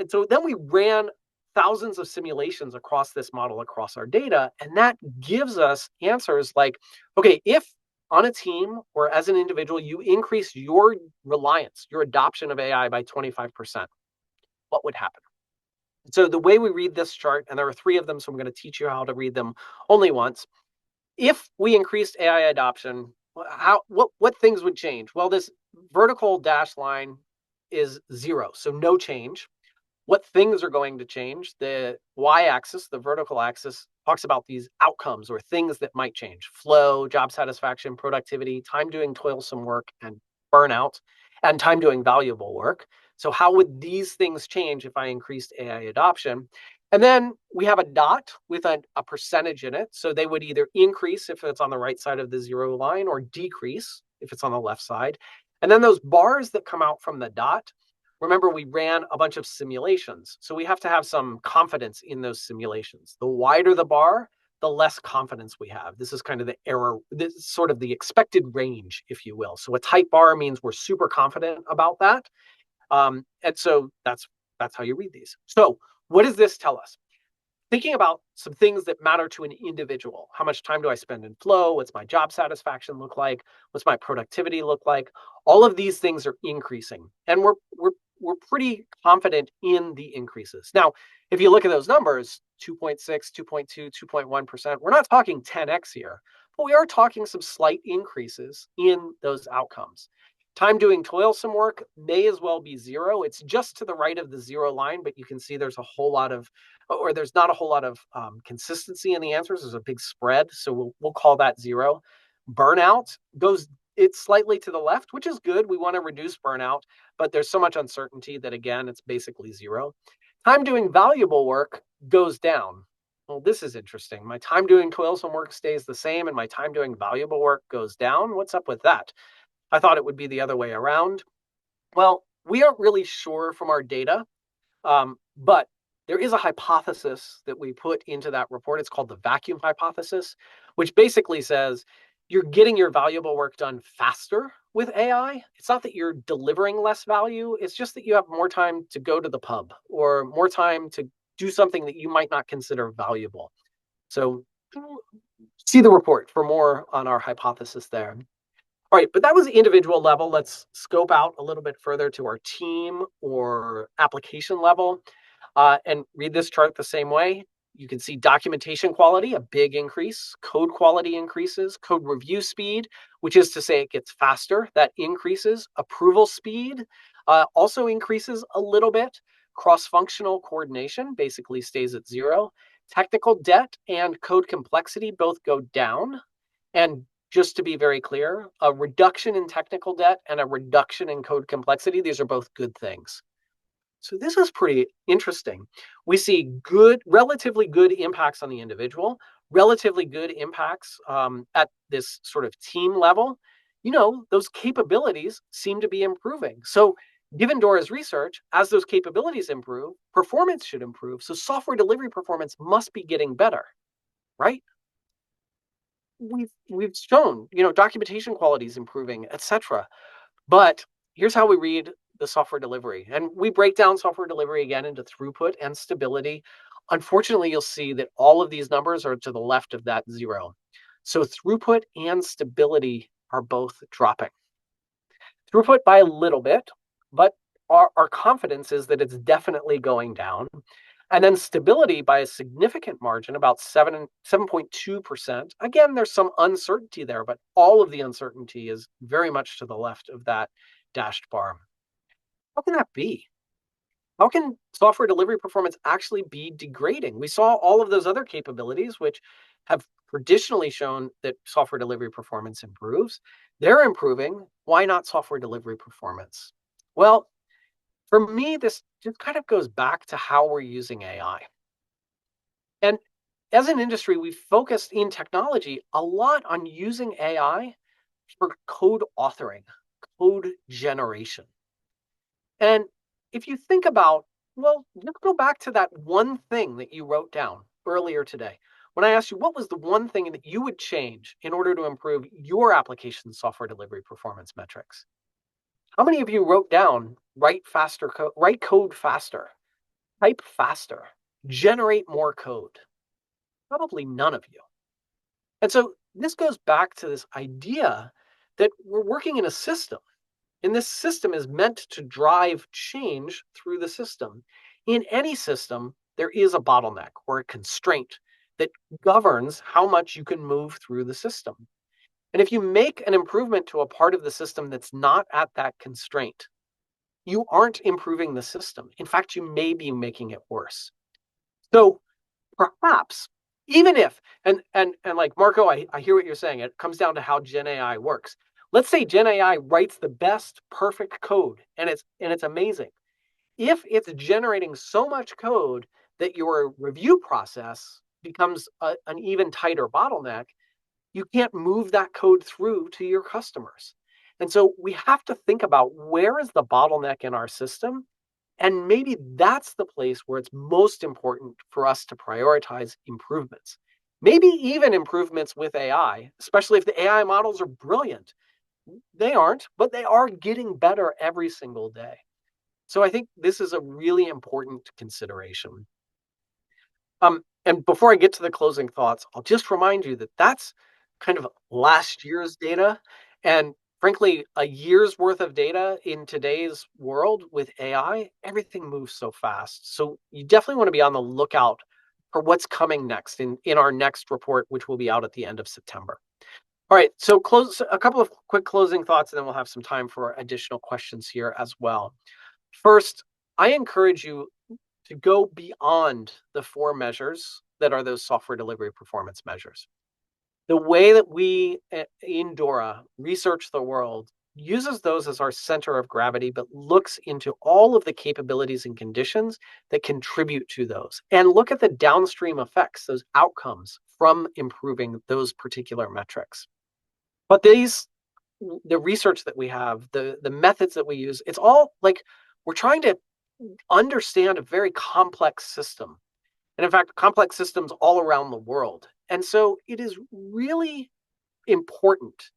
so then we ran thousands of simulations across this model, across our data, and that gives us answers like, okay, if on a team or as an individual, you increase your reliance, your adoption of AI by 25%, what would happen? So the way we read this chart, and there are 3 of them, so I'm going to teach you how to read them only once. If we increased AI adoption, what things would change? Well, this vertical dash line is 0, so no change. What things are going to change? The y-axis, the vertical axis, talks about these outcomes or things that might change. Flow, job satisfaction, productivity, time doing toilsome work and burnout, and time doing valuable work. So how would these things change if I increased AI adoption? And then we have a dot with a percentage in it. So they would either increase if it's on the right side of the 0 line or decrease if it's on the left side. And then those bars that come out from the dot, remember, we ran a bunch of simulations. So we have to have some confidence in those simulations. The wider the bar, the less confidence we have. This is kind of the error, this is sort of the expected range, if you will. So a tight bar means we're super confident about that. And so that's how you read these. So what does this tell us? Thinking about some things that matter to an individual. How much time do I spend in flow? What's my job satisfaction look like? What's my productivity look like? All of these things are increasing, and we're pretty confident in the increases. Now, if you look at those numbers, 2.6, 2.2, 2.1%, we're not talking 10x here, but we are talking some slight increases in those outcomes. Time doing toilsome work may as well be 0. It's just to the right of the 0 line, but you can see there's not a whole lot of consistency in the answers. There's a big spread, so we'll call that 0. Burnout it's slightly to the left, which is good. We want to reduce burnout, but there's so much uncertainty that, again, it's basically 0. Time doing valuable work goes down. Well, this is interesting. My time doing toilsome work stays the same, and my time doing valuable work goes down. What's up with that? I thought it would be the other way around. Well, we aren't really sure from our data, but there is a hypothesis that we put into that report. It's called the vacuum hypothesis, which basically says you're getting your valuable work done faster with AI. It's not that you're delivering less value. It's just that you have more time to go to the pub or more time to do something that you might not consider valuable. So see the report for more on our hypothesis there. All right, but that was the individual level. Let's scope out a little bit further to our team or application level and read this chart the same way. You can see documentation quality, a big increase. Code quality increases. Code review speed, which is to say it gets faster, that increases. Approval speed also increases a little bit. Cross-functional coordination basically stays at 0. Technical debt and code complexity both go down. And just to be very clear, a reduction in technical debt and a reduction in code complexity, these are both good things. So this is pretty interesting. We see relatively good impacts on the individual, relatively good impacts at this sort of team level. Those capabilities seem to be improving. So given DORA's research, as those capabilities improve, performance should improve. So software delivery performance must be getting better, right? We've shown, documentation quality is improving, etc. But here's how we read the software delivery. And we break down software delivery again into throughput and stability. Unfortunately, you'll see that all of these numbers are to the left of that 0. So throughput and stability are both dropping. Throughput by a little bit, but our confidence is that it's definitely going down. And then stability by a significant margin, about 7.2%. Again, there's some uncertainty there, but all of the uncertainty is very much to the left of that dashed bar. How can that be? How can software delivery performance actually be degrading? We saw all of those other capabilities, which have traditionally shown that software delivery performance improves. They're improving. Why not software delivery performance? Well, for me, this just kind of goes back to how we're using AI. And as an industry, we've focused in technology a lot on using AI for code authoring, code generation. And if you think about, let's go back to that one thing that you wrote down earlier today. When I asked you, what was the one thing that you would change in order to improve your application software delivery performance metrics? How many of you wrote down write code faster, type faster, generate more code? Probably none of you. And so this goes back to this idea that we're working in a system, and this system is meant to drive change through the system. In any system, there is a bottleneck or a constraint that governs how much you can move through the system. And if you make an improvement to a part of the system that's not at that constraint, you aren't improving the system. In fact, you may be making it worse. So perhaps, even if, and like Marco, I hear what you're saying. It comes down to how Gen AI works. Let's say Gen AI writes the best perfect code, and it's amazing. If it's generating so much code that your review process becomes an even tighter bottleneck, you can't move that code through to your customers. And so we have to think about where is the bottleneck in our system, and maybe that's the place where it's most important for us to prioritize improvements. maybe even improvements with AI, especially if the AI models are brilliant. They aren't, but they are getting better every single day. So I think this is a really important consideration. And before I get to the closing thoughts, I'll just remind you that that's kind of last year's data. And frankly, a year's worth of data in today's world with AI, everything moves so fast. So you definitely want to be on the lookout for what's coming next in our next report, which will be out at the end of September. All right, so a couple of quick closing thoughts, and then we'll have some time for additional questions here as well. First, I encourage you to go beyond the 4 measures that are those software delivery performance measures. The way that we in DORA research the world uses those as our center of gravity, but looks into all of the capabilities and conditions that contribute to those, and look at the downstream effects, those outcomes from improving those particular metrics. But the research that we have, the methods that we use, it's all like we're trying to understand a very complex system. And in fact, complex systems all around the world. And so it is really important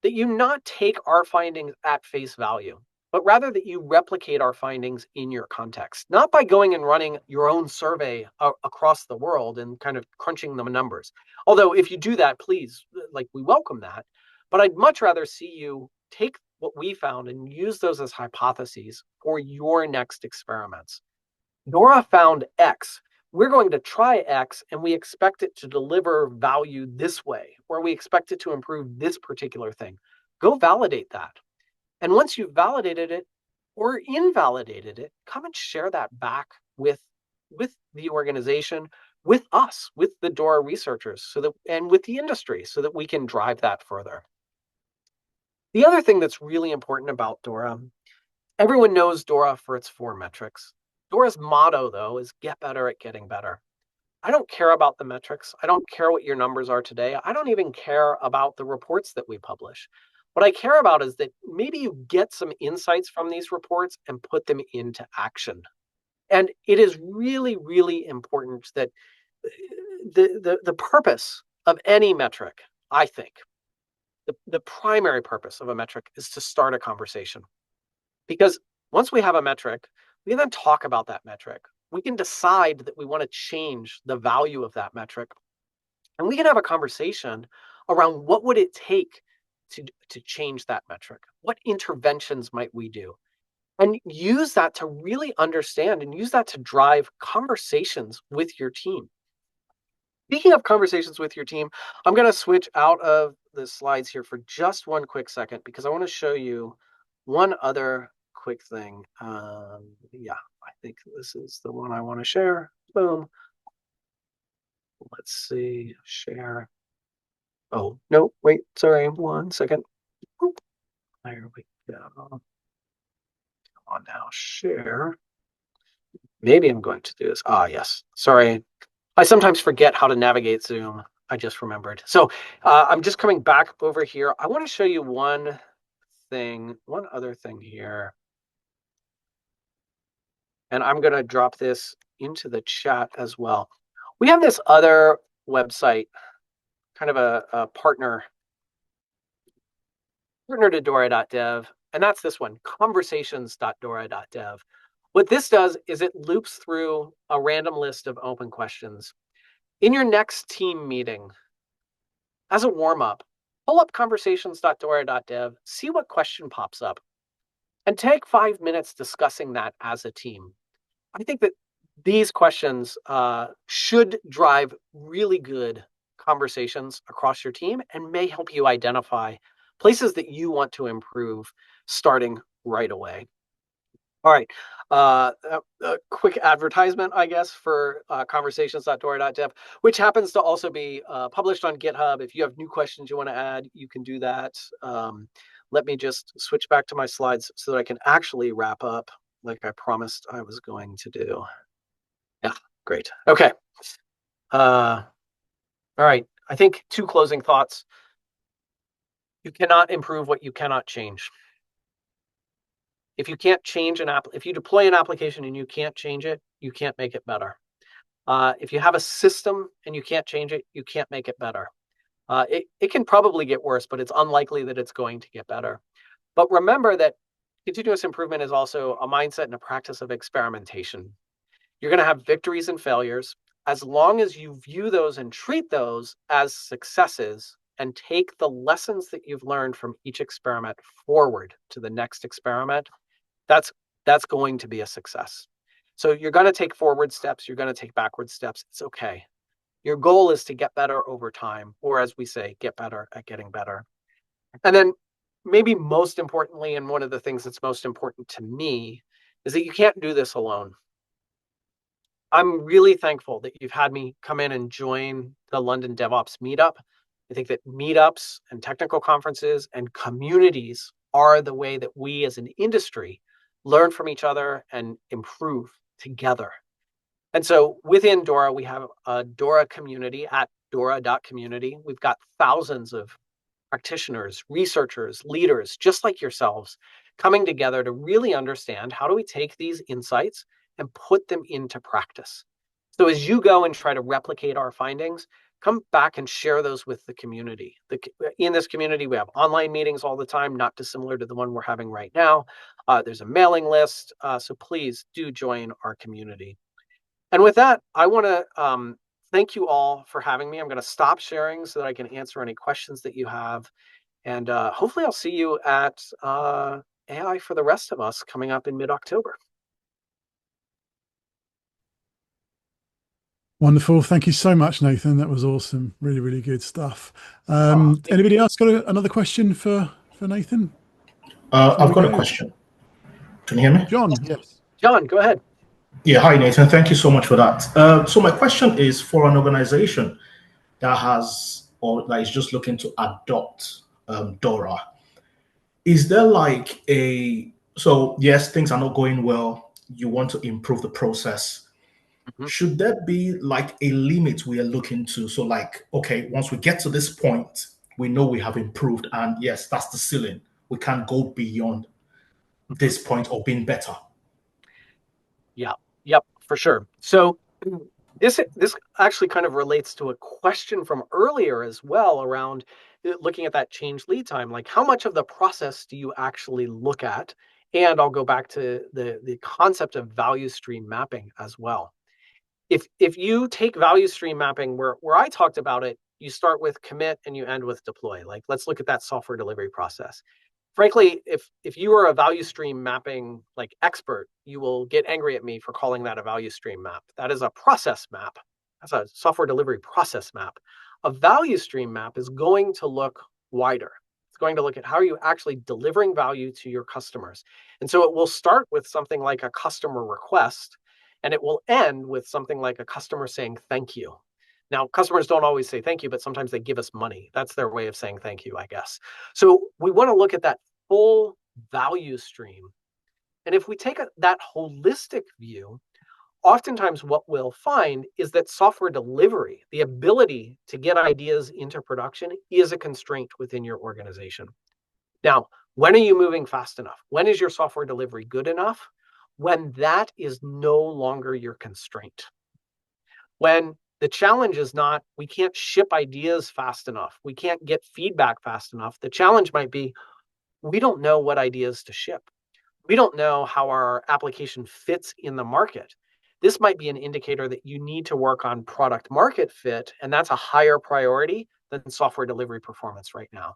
that you not take our findings at face value, but rather that you replicate our findings in your context, not by going and running your own survey across the world and kind of crunching the numbers. Although if you do that, please, like, we welcome that. But I'd much rather see you take what we found and use those as hypotheses for your next experiments. DORA found X. We're going to try X, and we expect it to deliver value this way, or we expect it to improve this particular thing. Go validate that. And once you've validated it or invalidated it, come and share that back with the organization, with us, with the DORA researchers, and with the industry, so that we can drive that further. The other thing that's really important about DORA, everyone knows DORA for its 4 metrics. DORA's motto, though, is get better at getting better. I don't care about the metrics. I don't care what your numbers are today. I don't even care about the reports that we publish. What I care about is that maybe you get some insights from these reports and put them into action. And it is really, really important that the purpose of any metric, I think, the primary purpose of a metric is to start a conversation. Because once we have a metric, we can then talk about that metric. We can decide that we want to change the value of that metric. And we can have a conversation around what would it take to change that metric? What interventions might we do? And use that to really understand and use that to drive conversations with your team. Speaking of conversations with your team, I'm going to switch out of the slides here for just one quick second, because I want to show you one other quick thing. Yeah, I think this is the one I want to share. Boom. Let's see, share. Oh, no, wait, sorry, 1 second. There we go. Come on now, share. Maybe I'm going to do this. Ah, yes, sorry. I sometimes forget how to navigate Zoom. I just remembered. So I'm just coming back over here. I want to show you one other thing here. And I'm going to drop this into the chat as well. We have this other website, kind of a partner to DORA.dev, and that's this one, conversations.dora.dev. What this does is it loops through a random list of open questions. In your next team meeting, as a warm-up, pull up conversations.dora.dev, see what question pops up, and take 5 minutes discussing that as a team. I think that these questions should drive really good conversations across your team and may help you identify places that you want to improve starting right away. All right, a quick advertisement, I guess, for conversations.dora.dev, which happens to also be published on GitHub. If you have new questions you want to add, you can do that. Let me just switch back to my slides so that I can actually wrap up like I promised I was going to do. Yeah, great. Okay. All right, I think 2 closing thoughts. You cannot improve what you cannot change. If you can't change if you deploy an application and you can't change it, you can't make it better. If you have a system and you can't change it, you can't make it better. It can probably get worse, but it's unlikely that it's going to get better. But remember that continuous improvement is also a mindset and a practice of experimentation. You're going to have victories and failures. As long as you view those and treat those as successes and take the lessons that you've learned from each experiment forward to the next experiment, that's going to be a success. So you're going to take forward steps, you're going to take backward steps. It's okay. Your goal is to get better over time, or as we say, get better at getting better. And then maybe most importantly, and one of the things that's most important to me, is that you can't do this alone. I'm really thankful that you've had me come in and join the London DevOps meetup. I think that meetups and technical conferences and communities are the way that we as an industry learn from each other and improve together. And so within DORA, we have a DORA community at DORA.community. We've got thousands of practitioners, researchers, leaders, just like yourselves, coming together to really understand how do we take these insights and put them into practice. So as you go and try to replicate our findings, come back and share those with the community. In this community, we have online meetings all the time, not dissimilar to the one we're having right now. There's a mailing list, so please do join our community. And with that, I want to thank you all for having me. I'm going to stop sharing so that I can answer any questions that you have. And hopefully I'll see you at AI for the Rest of Us coming up in mid-October. Wonderful. Thank you so much, Nathan. That was awesome. Really, really good stuff. Anybody else got another question for Nathan? I've got a question. Can you hear me? John, yes. John, go ahead. Yeah, hi, Nathan. Thank you so much for that. So my question is for an organization that has or that is just looking to adopt DORA. Is there like so yes, things are not going well. You want to improve the process. Mm-hmm. Should there be like a limit we are looking to? So like, okay, once we get to this point, we know we have improved and yes, that's the ceiling. We can't go beyond this point or being better. Yeah. Yep, for sure. So this actually kind of relates to a question from earlier as well around looking at that change lead time. Like how much of the process do you actually look at? And I'll go back to the concept of value stream mapping as well. If you take value stream mapping where I talked about it, you start with commit and you end with deploy. Like let's look at that software delivery process. Frankly, if you are a value stream mapping like expert, you will get angry at me for calling that a value stream map. That is a process map. That's a software delivery process map. A value stream map is going to look wider. It's going to look at how are you actually delivering value to your customers. And so it will start with something like a customer request, and it will end with something like a customer saying thank you. Now, customers don't always say thank you, but sometimes they give us money. That's their way of saying thank you, I guess. So we want to look at that full value stream. And if we take that holistic view, oftentimes what we'll find is that software delivery, the ability to get ideas into production, is a constraint within your organization. Now, when are you moving fast enough? When is your software delivery good enough? When that is no longer your constraint. When the challenge is not, we can't ship ideas fast enough. We can't get feedback fast enough. The challenge might be, we don't know what ideas to ship. We don't know how our application fits in the market. This might be an indicator that you need to work on product market fit, and that's a higher priority than software delivery performance right now.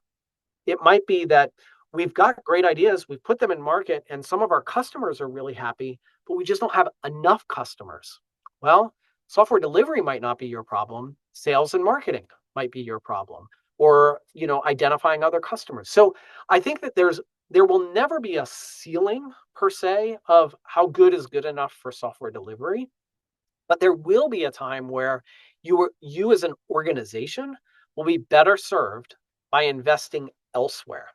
It might be that we've got great ideas, we've put them in market, and some of our customers are really happy, but we just don't have enough customers. Well, software delivery might not be your problem. Sales and marketing might be your problem, or identifying other customers. So I think that there will never be a ceiling per se of how good is good enough for software delivery, but there will be a time where you as an organization will be better served by investing elsewhere.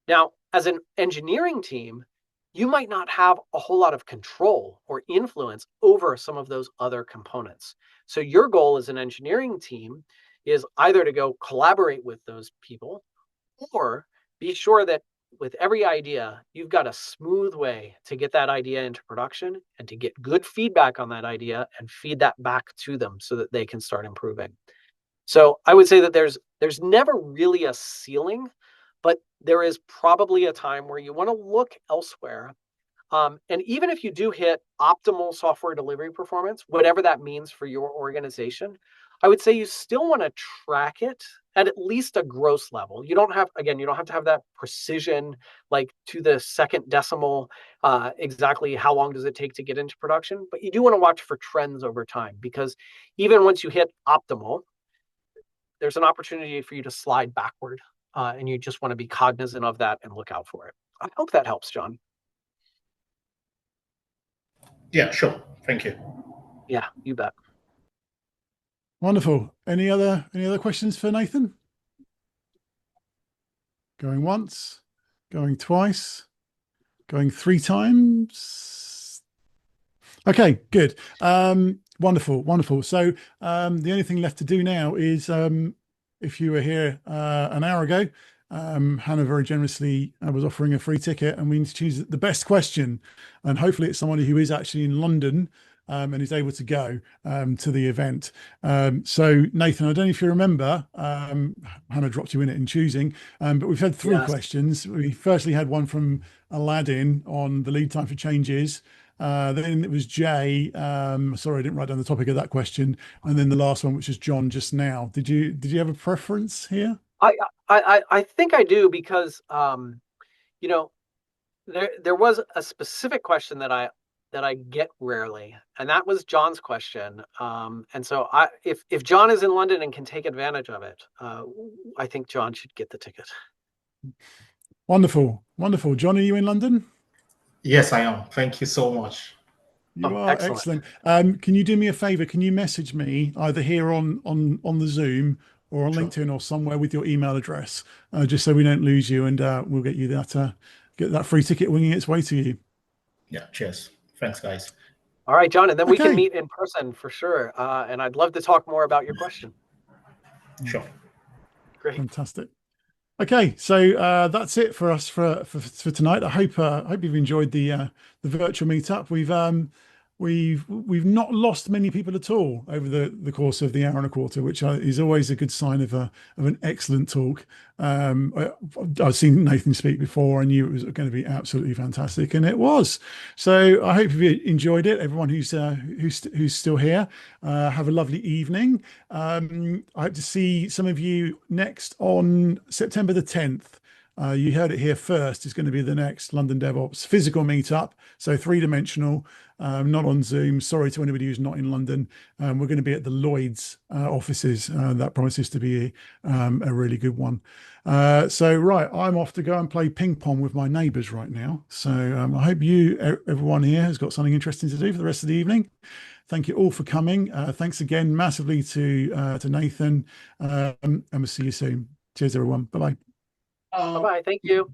Now, as an engineering team, you might not have a whole lot of control or influence over some of those other components. So your goal as an engineering team is either to go collaborate with those people or be sure that with every idea, you've got a smooth way to get that idea into production and to get good feedback on that idea and feed that back to them so that they can start improving. So I would say that there's never really a ceiling, but there is probably a time where you want to look elsewhere. And even if you do hit optimal software delivery performance, whatever that means for your organization, I would say you still want to track it at least a gross level. You don't have to have that precision, like to the second decimal, exactly how long does it take to get into production, but you do want to watch for trends over time, because even once you hit optimal, there's an opportunity for you to slide backward, and you just want to be cognizant of that and look out for it. I hope that helps, John. Yeah, sure. Thank you. Yeah, you bet. Wonderful. Any other questions for Nathen? Going once, going twice, going 3 times. Okay, good. Wonderful. So the only thing left to do now is, if you were here an hour ago, Hannah very generously was offering a free ticket, and we need to choose the best question, and hopefully it's somebody who is actually in London and is able to go to the event. So Nathen, I don't know if you remember, Hannah dropped you in it in choosing, but we've had 3 questions. We firstly had one from Aladdin on the lead time for changes. Then it was Jay. Sorry, I didn't write down the topic of that question. And then the last one, which is John just now. Did you have a preference here? I think I do, because there was a specific question that I get rarely, and that was John's question. And so if John is in London and can take advantage of it, I think John should get the ticket. Wonderful. John, are you in London? Yes, I am. Thank you so much. You are excellent. Can you do me a favor? Can you message me either here on the Zoom or on LinkedIn or somewhere with your email address, just so we don't lose you, and we'll get you get that free ticket winging its way to you. Yeah, cheers. Thanks, guys. All right, John, and then we can meet in person for sure. And I'd love to talk more about your question. Sure. Great. Fantastic. Okay, so that's it for us for tonight. I hope you've enjoyed the virtual meetup. We've not lost many people at all over the course of the hour and a quarter, which is always a good sign of an excellent talk. I've seen Nathen speak before. I knew it was going to be absolutely fantastic, and it was. So I hope you enjoyed it. Everyone who's still here, have a lovely evening. I hope to see some of you next on September the 10th. You heard it here first. It's going to be the next London DevOps physical meetup, so 3-dimensional, not on Zoom. Sorry to anybody who's not in London. We're going to be at the Lloyd's offices. That promises to be a really good one. So right, I'm off to go and play ping pong with my neighbours right now. So I hope everyone here has got something interesting to do for the rest of the evening. Thank you all for coming. Thanks again massively to Nathen, and we'll see you soon. Cheers, everyone. Bye-bye. Bye-bye. Thank you.